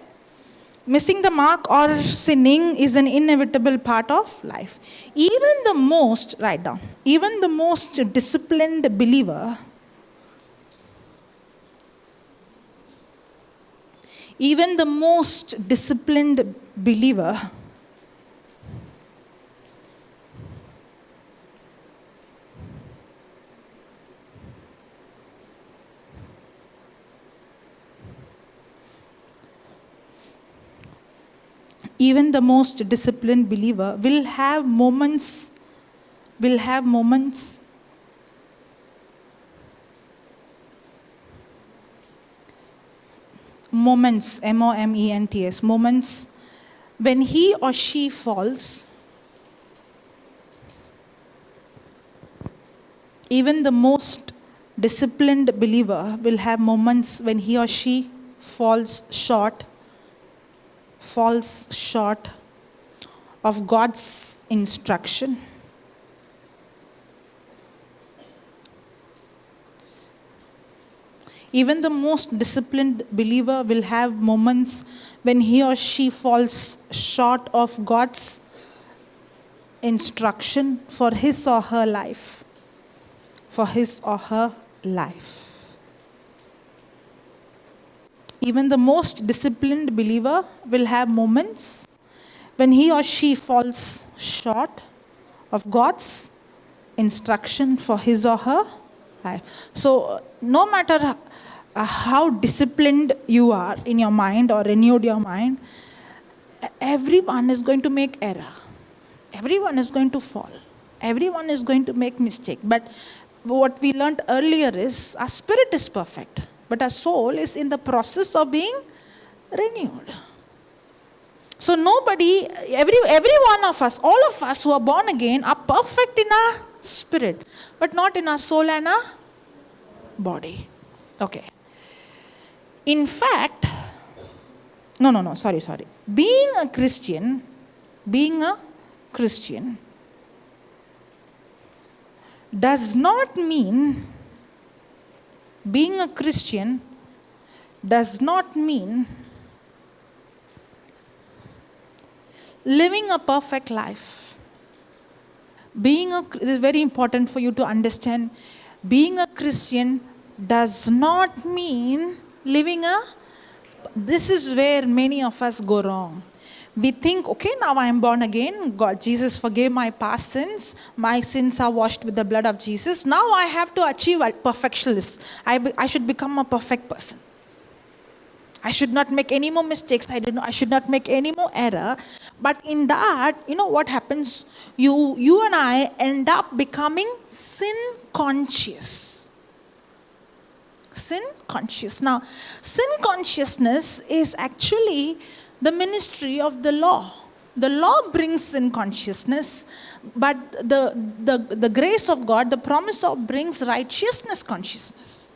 Missing the mark or sinning is an inevitable part of life. Even the most, write down, even the most disciplined believer, even the most disciplined believer even the most disciplined believer will have moments, moments, moments when he or she falls. Even the most disciplined believer will have moments when he or she falls short of God's instruction. Even the most disciplined believer will have moments when he or she falls short of God's instruction for his or her life. Even the most disciplined believer will have moments when he or she falls short of God's instruction for his or her life. So, no matter how disciplined you are in your mind or renewed your mind, everyone is going to make error. Everyone is going to fall. Everyone is going to make mistake. But what we learned earlier is our spirit is perfect, but our soul is in the process of being renewed. So every one of us, all of us who are born again are perfect in our spirit, but not in our soul and our body. Okay. In fact, sorry. Being a Christian does not mean living a perfect life. It is very important for you to understand. Being a Christian does not mean this is where many of us go wrong. We think, okay, now I am born again. God, Jesus forgave my past sins. My sins are washed with the blood of Jesus. Now I have to achieve a perfectionist. I should become a perfect person. I should not make any more mistakes. I should not make any more error. But in that, what happens? You and I end up becoming sin conscious. Sin conscious. Now, sin consciousness is actually the ministry of the law. The law brings sin consciousness, but the grace of God, the promise of brings righteousness consciousness.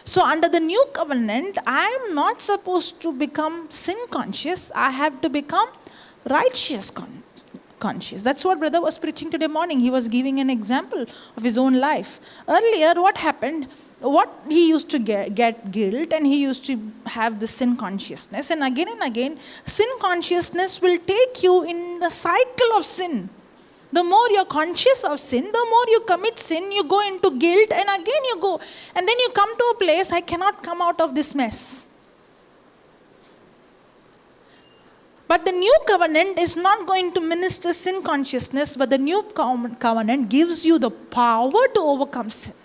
So under the new covenant, I am not supposed to become sin conscious. I have to become righteous conscious. That's what brother was preaching today morning. He was giving an example of his own life. Earlier, what happened? He used to get guilt, and he used to have the sin consciousness. And again, sin consciousness will take you in the cycle of sin. The more you're conscious of sin, the more you commit sin, you go into guilt, and again you go. And then you come to a place, I cannot come out of this mess. But the new covenant is not going to minister sin consciousness, but the new covenant gives you the power to overcome sin.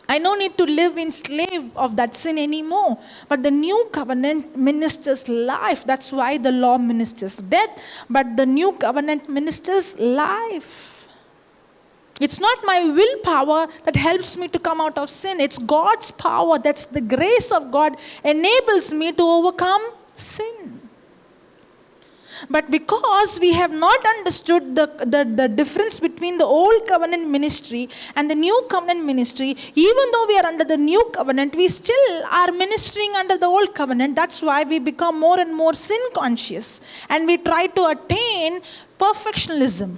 I no need to live in slave of that sin anymore. But the new covenant ministers life. That's why the law ministers death. But the new covenant ministers life. It's not my willpower that helps me to come out of sin. It's God's power. That's the grace of God enables me to overcome sin. But because we have not understood the difference between the old covenant ministry and the new covenant ministry, even though we are under the new covenant, we still are ministering under the old covenant. That's why we become more and more sin conscious. And we try to attain perfectionism.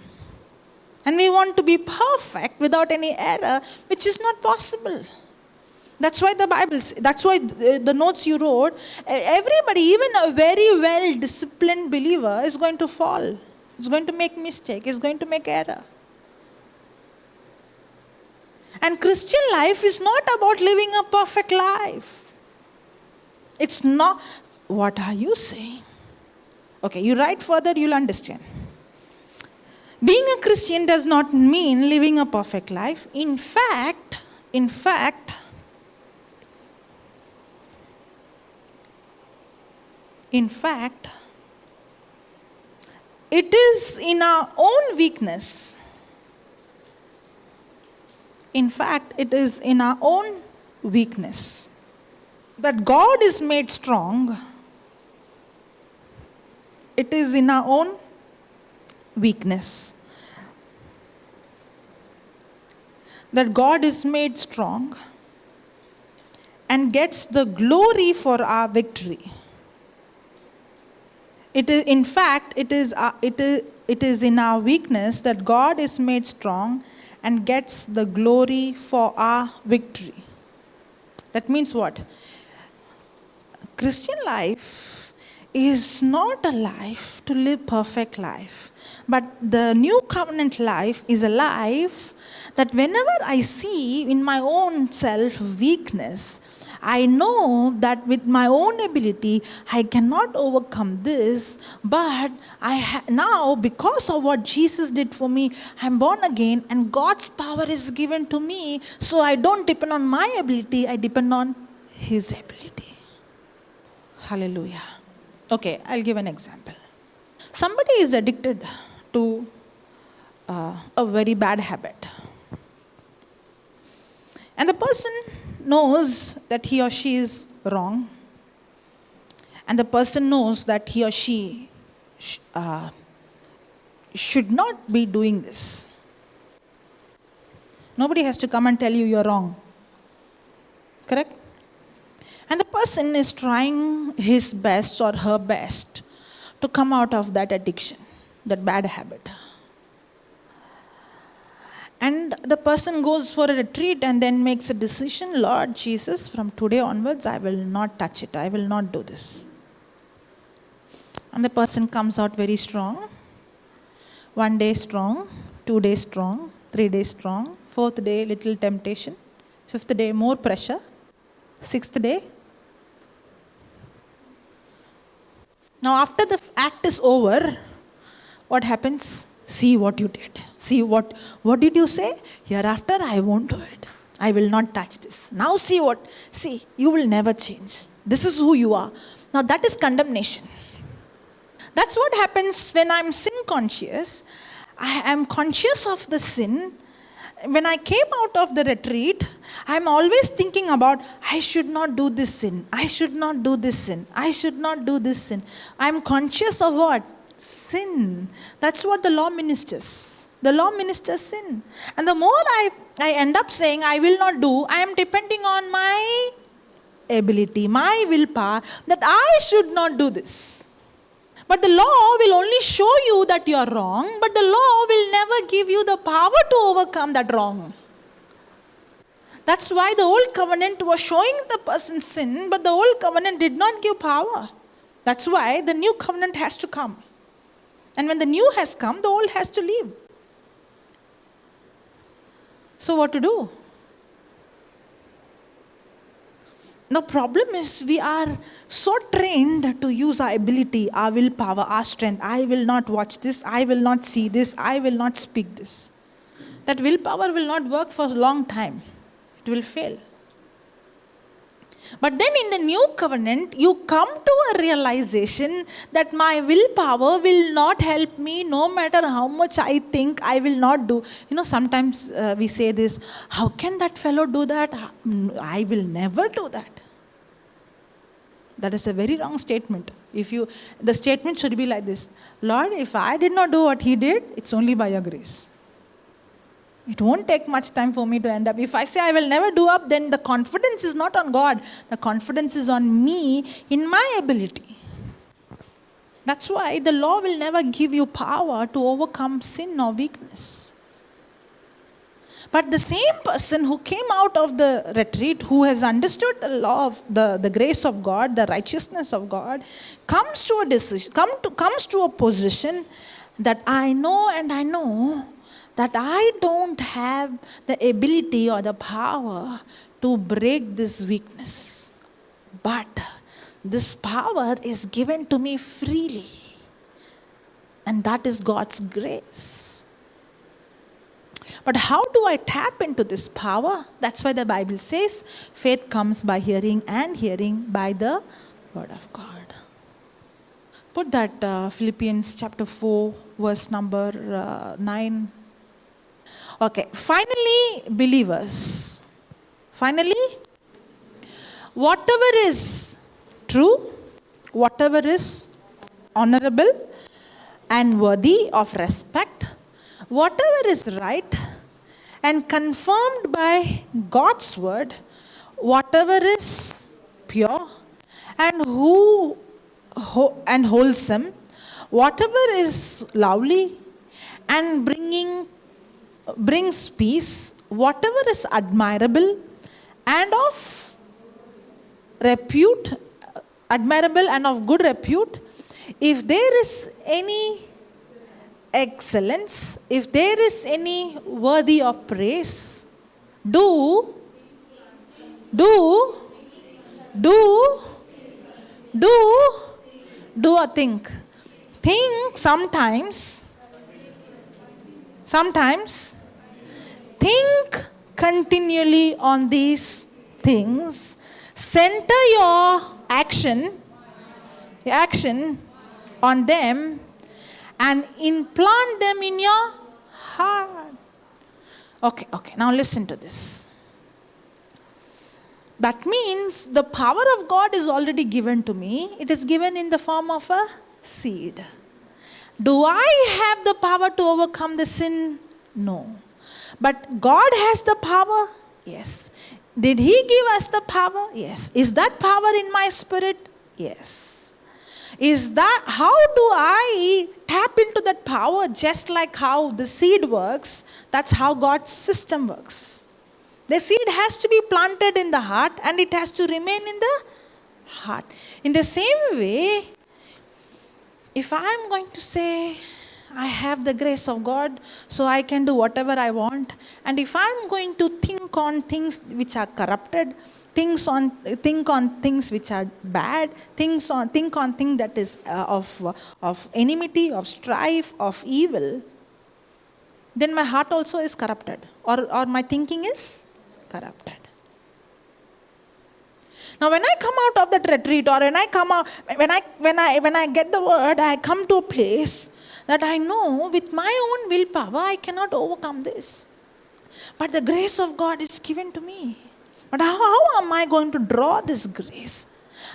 And we want to be perfect without any error, which is not possible. That's why the Bible, that's why the notes you wrote, everybody, even a very well disciplined believer is going to fall. Is going to make mistake, is going to make error. And Christian life is not about living a perfect life. It's not. What are you saying? Okay, you write further, you'll understand. Being a Christian does not mean living a perfect life. In fact, it is in our own weakness. In fact, it is in our own weakness that God is made strong. It is in our own weakness that God is made strong and gets the glory for our victory. It is, in fact, it is in our weakness that God is made strong and gets the glory for our victory. That means what? Christian life is not a life to live perfect life. But the new covenant life is a life that whenever I see in my own self weakness, I know that with my own ability, I cannot overcome this, but now, because of what Jesus did for me, I'm born again and God's power is given to me, so I don't depend on my ability, I depend on His ability. Hallelujah. Okay, I'll give an example. Somebody is addicted to a very bad habit. And the person knows that he or she is wrong. And the person knows that he or she should not be doing this. Nobody has to come and tell you you're wrong. Correct? And the person is trying his best or her best to come out of that addiction, that bad habit. And the person goes for a retreat and then makes a decision, Lord Jesus, from today onwards, I will not touch it. I will not do this. And the person comes out very strong. 1 day strong, 2 days strong, 3 days strong, 4th day little temptation, 5th day more pressure, 6th day. Now after the act is over, what happens? See what you did. See what did you say? Hereafter I won't do it. I will not touch this. Now see, you will never change. This is who you are. Now that is condemnation. That's what happens when I'm sin conscious. I am conscious of the sin. When I came out of the retreat, I'm always thinking about, I should not do this sin. I should not do this sin. I should not do this sin. I'm conscious of what? Sin. That's what the law ministers. The law ministers sin. And the more I end up saying I will not do, I am depending on my ability, my willpower, that I should not do this. But the law will only show you that you are wrong, but the law will never give you the power to overcome that wrong. That's why the old covenant was showing the person sin, but the old covenant did not give power. That's why the new covenant has to come. And when the new has come, the old has to leave. So what to do? The problem is we are so trained to use our ability, our willpower, our strength. I will not watch this. I will not see this. I will not speak this. That willpower will not work for a long time. it will fail. But then in the new covenant, you come to a realization that my willpower will not help me no matter how much I think I will not do. Sometimes we say this, how can that fellow do that? I will never do that. That is a very wrong statement. The statement should be like this, Lord, if I did not do what he did, it's only by your grace. It won't take much time for me to end up. If I say I will never do up, then the confidence is not on God. The confidence is on me in my ability. That's why the law will never give you power to overcome sin or weakness. But the same person who came out of the retreat, who has understood the law of the grace of God, the righteousness of God, comes to a decision, comes to a position that I know that I don't have the ability or the power to break this weakness. But this power is given to me freely. And that is God's grace. But how do I tap into this power? That's why the Bible says, faith comes by hearing, and hearing by the word of God. Put that Philippians chapter 4, verse number 9. Okay, finally, believers. Finally, whatever is true, whatever is honorable and worthy of respect, whatever is right and confirmed by God's word, whatever is pure and wholesome, whatever is lovely and brings peace, whatever is admirable and of good repute, if there is any excellence, if there is any worthy of praise, do a thing. Sometimes think continually on these things. Center your action on them and implant them in your heart. Okay, now listen to this. That means the power of God is already given to me. It is given in the form of a seed. Do I have the power to overcome the sin? No. But God has the power? Yes. Did He give us the power? Yes. Is that power in my spirit? Yes. How do I tap into that power? Just like how the seed works, that's how God's system works. The seed has to be planted in the heart and it has to remain in the heart. In the same way, if I'm going to say, I have the grace of God, so I can do whatever I want, and if I'm going to think on things which are corrupted, think on things which are bad, think on things that is of enmity, of strife, of evil, then my heart also is corrupted, or my thinking is corrupted. Now, when I come out of that retreat, or when I get the word, I come to a place that I know with my own willpower I cannot overcome this. But the grace of God is given to me. But how am I going to draw this grace?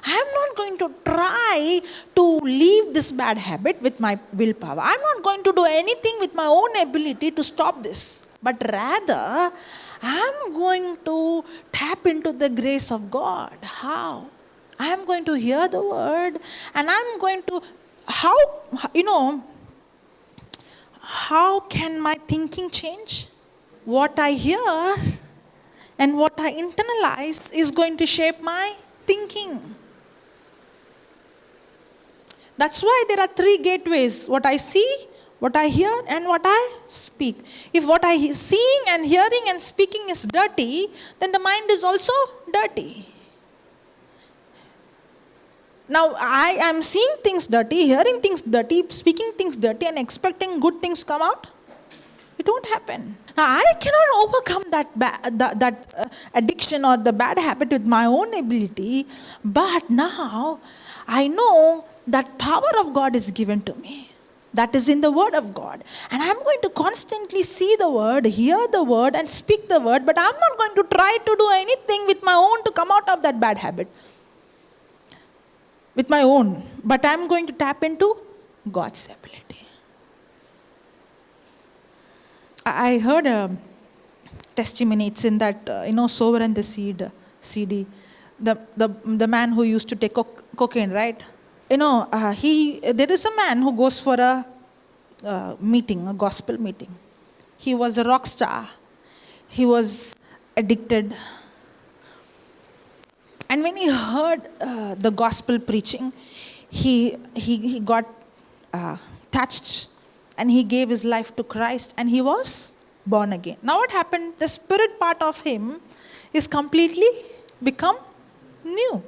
I am not going to try to leave this bad habit with my willpower. I am not going to do anything with my own ability to stop this. But rather, I am going to tap into the grace of God. How? I am going to hear the word, and I am going to, how can my thinking change? What I hear and what I internalize is going to shape my thinking. That's why there are 3 gateways: what I see, what I hear, and what I speak. If what I seeing and hearing and speaking is dirty, then the mind is also dirty. Now, I am seeing things dirty, hearing things dirty, speaking things dirty, and expecting good things come out. It won't happen. Now, I cannot overcome that addiction or the bad habit with my own ability. But now, I know that power of God is given to me. That is in the Word of God. And I'm going to constantly see the Word, hear the Word, and speak the Word. But I'm not going to try to do anything with my own to come out of that bad habit. With my own. But I'm going to tap into God's ability. I heard a testimony. It's in that, Sower and the Seed CD. The man who used to take cocaine, right? There is a man who goes for a meeting, a gospel meeting. He was a rock star. He was addicted. And when he heard the gospel preaching, he got touched, and he gave his life to Christ, and he was born again. Now what happened? The spirit part of him is completely become new.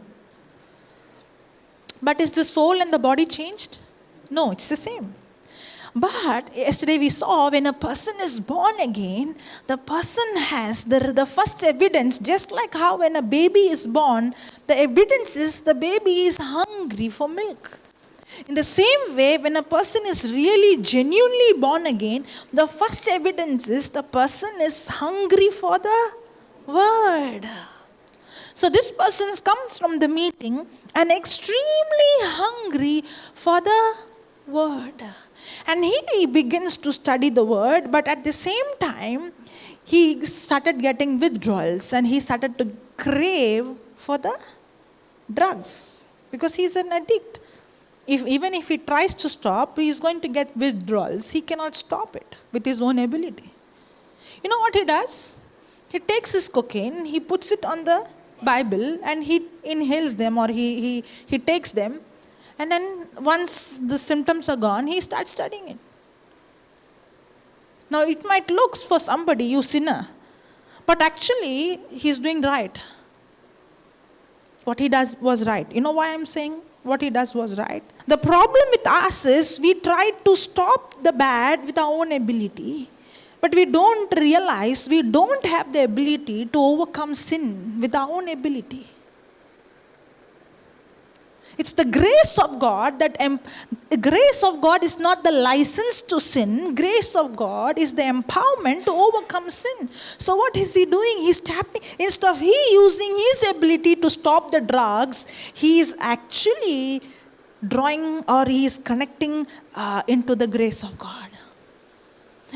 But is the soul and the body changed? No, it's the same. But yesterday we saw when a person is born again, the person has the first evidence, just like how when a baby is born, the evidence is the baby is hungry for milk. In the same way, when a person is really genuinely born again, the first evidence is the person is hungry for the word. So this person comes from the meeting and extremely hungry for the word. And he begins to study the word, but at the same time, he started getting withdrawals and he started to crave for the drugs because he's an addict. Even if he tries to stop, he is going to get withdrawals. He cannot stop it with his own ability. You know what he does? He takes his cocaine, he puts it on the Bible and he inhales them or he takes them. And then once the symptoms are gone, he starts studying it. Now it might look for somebody, you sinner, but actually he's doing right. What he does was right. You know why I'm saying what he does was right? The problem with us is we try to stop the bad with our own ability, but we don't realize we don't have the ability to overcome sin with our own ability. It's the grace of God grace of God is not the license to sin. Grace of God is the empowerment to overcome sin. So what is he doing? He's tapping, instead of he using his ability to stop the drugs, he is actually drawing or he is connecting into the grace of God.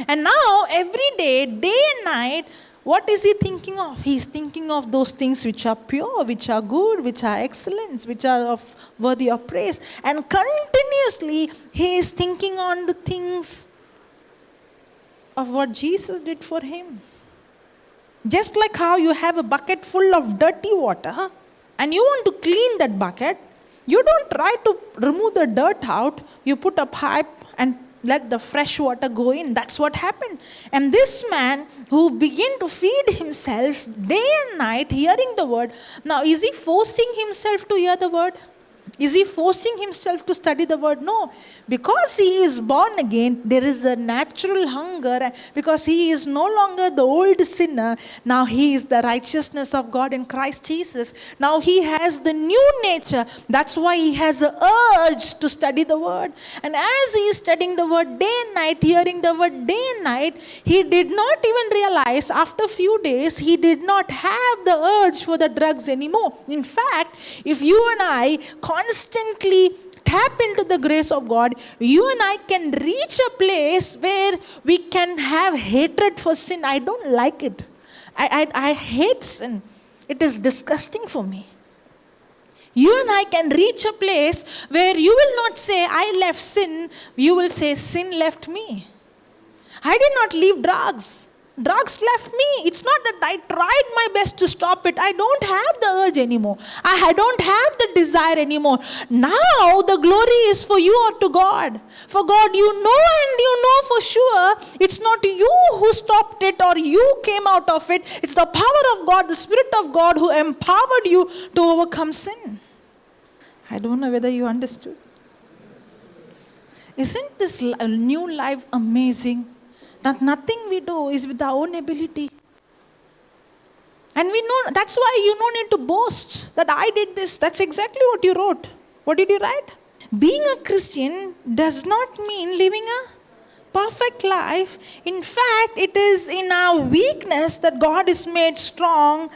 And now every day, day and night, what is he thinking of? He is thinking of those things which are pure, which are good, which are excellence, which are worthy of praise. And continuously, he is thinking on the things of what Jesus did for him. Just like how you have a bucket full of dirty water, and you want to clean that bucket, you don't try to remove the dirt out. You put a pipe and let the fresh water go in. That's what happened. And this man who began to feed himself day and night hearing the word. Now, is he forcing himself to hear the word? Is he forcing himself to study the word? No. Because he is born again, there is a natural hunger. Because he is no longer the old sinner. Now he is the righteousness of God in Christ Jesus. Now he has the new nature. That's why he has an urge to study the word. And as he is studying the word day and night, hearing the word day and night, he did not even realize after a few days, he did not have the urge for the drugs anymore. In fact, if you and I constantly tap into the grace of God, you and I can reach a place where we can have hatred for sin. I don't like it. I hate sin. It is disgusting for me. You and I can reach a place where you will not say, I left sin. You will say, sin left me. I did not leave drugs. Drugs left me. It's not that I tried my best to stop it. I don't have the urge anymore. I don't have the desire anymore. Now the glory is for you or to God. For God, you know and you know for sure it's not you who stopped it or you came out of it. It's the power of God, the Spirit of God who empowered you to overcome sin. I don't know whether you understood. Isn't this new life amazing? That nothing we do is with our own ability. And we know, that's why you don't need to boast that I did this. That's exactly what you wrote. What did you write? Being a Christian does not mean living a perfect life. In fact, it is in our weakness that God is made strong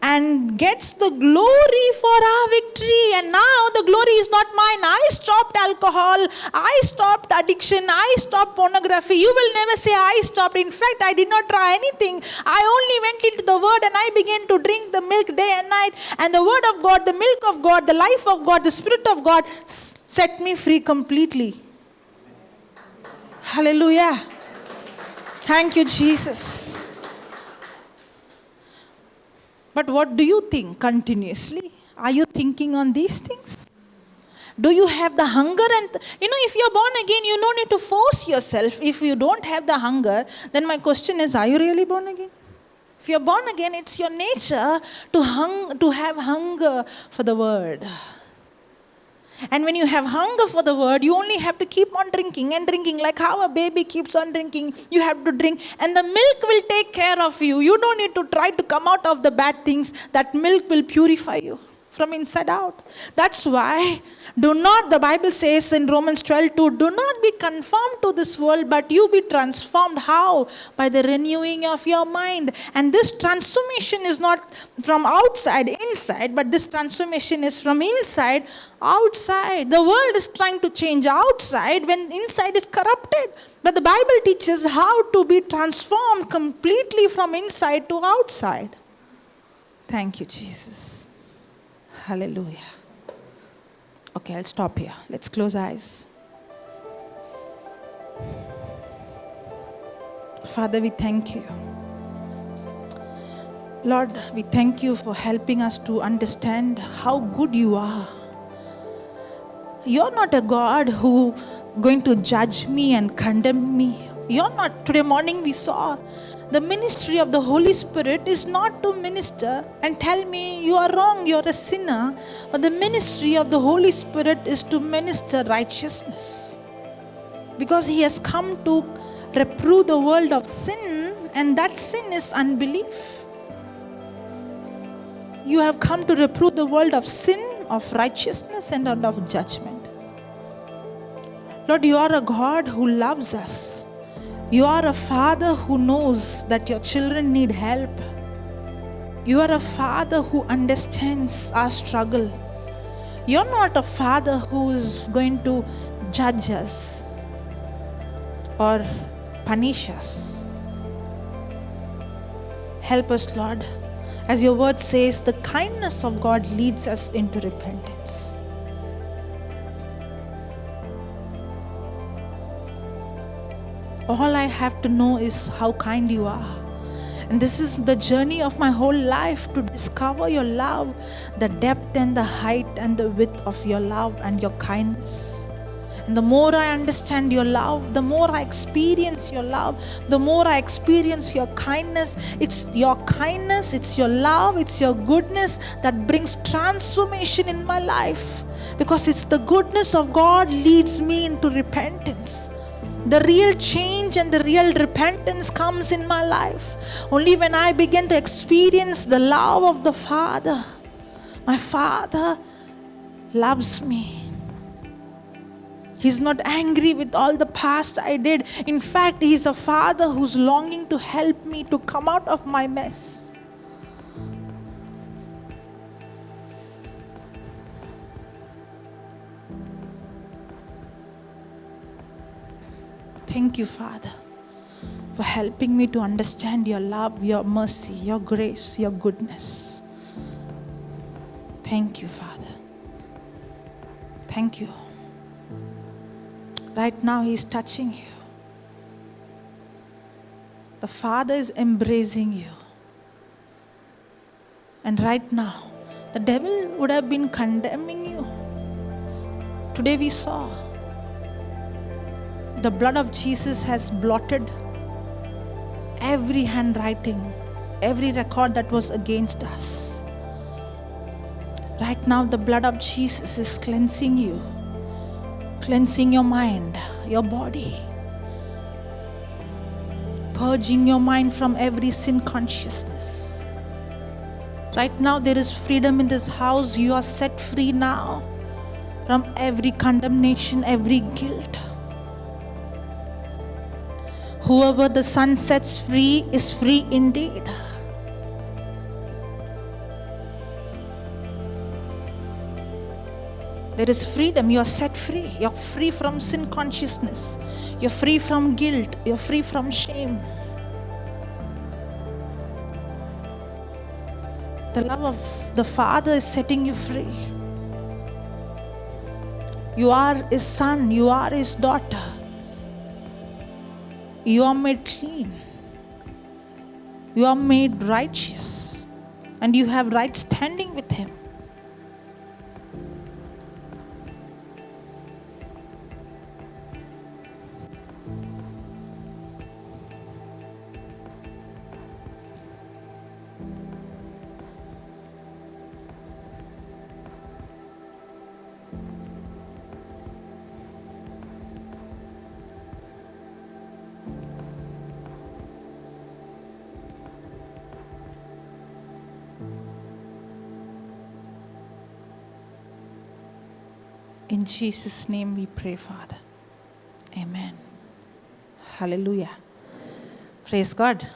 and gets the glory for our victory. And now the glory is not mine. I stopped alcohol. I stopped addiction. I stopped pornography. You will never say I stopped. In fact, I did not try anything. I only went into the word and I began to drink the milk day and night. And the word of God, the milk of God, the life of God, the spirit of God set me free completely. Hallelujah. Thank you, Jesus. But what do you think continuously? Are you thinking on these things? Do you have the hunger? And if you're born again, you don't need to force yourself. If you don't have the hunger, then my question is, are you really born again? If you're born again, it's your nature to have hunger for the word. And when you have hunger for the word, you only have to keep on drinking and drinking. Like how a baby keeps on drinking, you have to drink. And the milk will take care of you. You don't need to try to come out of the bad things. That milk will purify you from inside out. That's why the Bible says in Romans 12:2, do not be conformed to this world, but you be transformed. How? By the renewing of your mind. And this transformation is not from outside, inside, but this transformation is from inside, outside. The world is trying to change outside when inside is corrupted. But the Bible teaches how to be transformed completely from inside to outside. Thank you, Jesus. Hallelujah. Okay, I'll stop here. Let's close eyes. Father, we thank you. Lord, we thank you for helping us to understand how good you are. You're not a God who going to judge me and condemn me. You're not. Today morning we saw the ministry of the Holy Spirit is not to minister and tell me you are wrong, you're a sinner. But the ministry of the Holy Spirit is to minister righteousness. Because He has come to reprove the world of sin, and that sin is unbelief. You have come to reprove the world of sin, of righteousness, and of judgment. Lord, you are a God who loves us. You are a Father who knows that your children need help. You are a Father who understands our struggle. You're not a Father who is going to judge us or punish us. Help us, Lord. As your word says, the kindness of God leads us into repentance. All I have to know is how kind you are. And this is the journey of my whole life, to discover your love, the depth and the height and the width of your love and your kindness. And the more I understand your love, the more I experience your love, the more I experience your kindness. It's your kindness, it's your love, it's your goodness that brings transformation in my life. Because it's the goodness of God leads me into repentance. The real change and the real repentance comes in my life only when I begin to experience the love of the Father. My Father loves me. He's not angry with all the past I did. In fact, He's a Father who's longing to help me to come out of my mess. Thank you, Father, for helping me to understand your love, your mercy, your grace, your goodness. Thank you, Father. Thank you. Right now, He's touching you. The Father is embracing you. And right now, the devil would have been condemning you. Today we saw the blood of Jesus has blotted every handwriting, every record that was against us. Right now, the blood of Jesus is cleansing you, cleansing your mind, your body. purging your mind from every sin consciousness. Right now, there is freedom in this house. You are set free now from every condemnation, every guilt. Whoever the Son sets free is free indeed. There is freedom. You are set free. You are free from sin consciousness. You are free from guilt. You are free from shame. The love of the Father is setting you free. You are His son. You are His daughter. You are made clean. You are made righteous. And you have right standing with Him. In Jesus' name we pray, Father. Amen. Hallelujah. Praise God.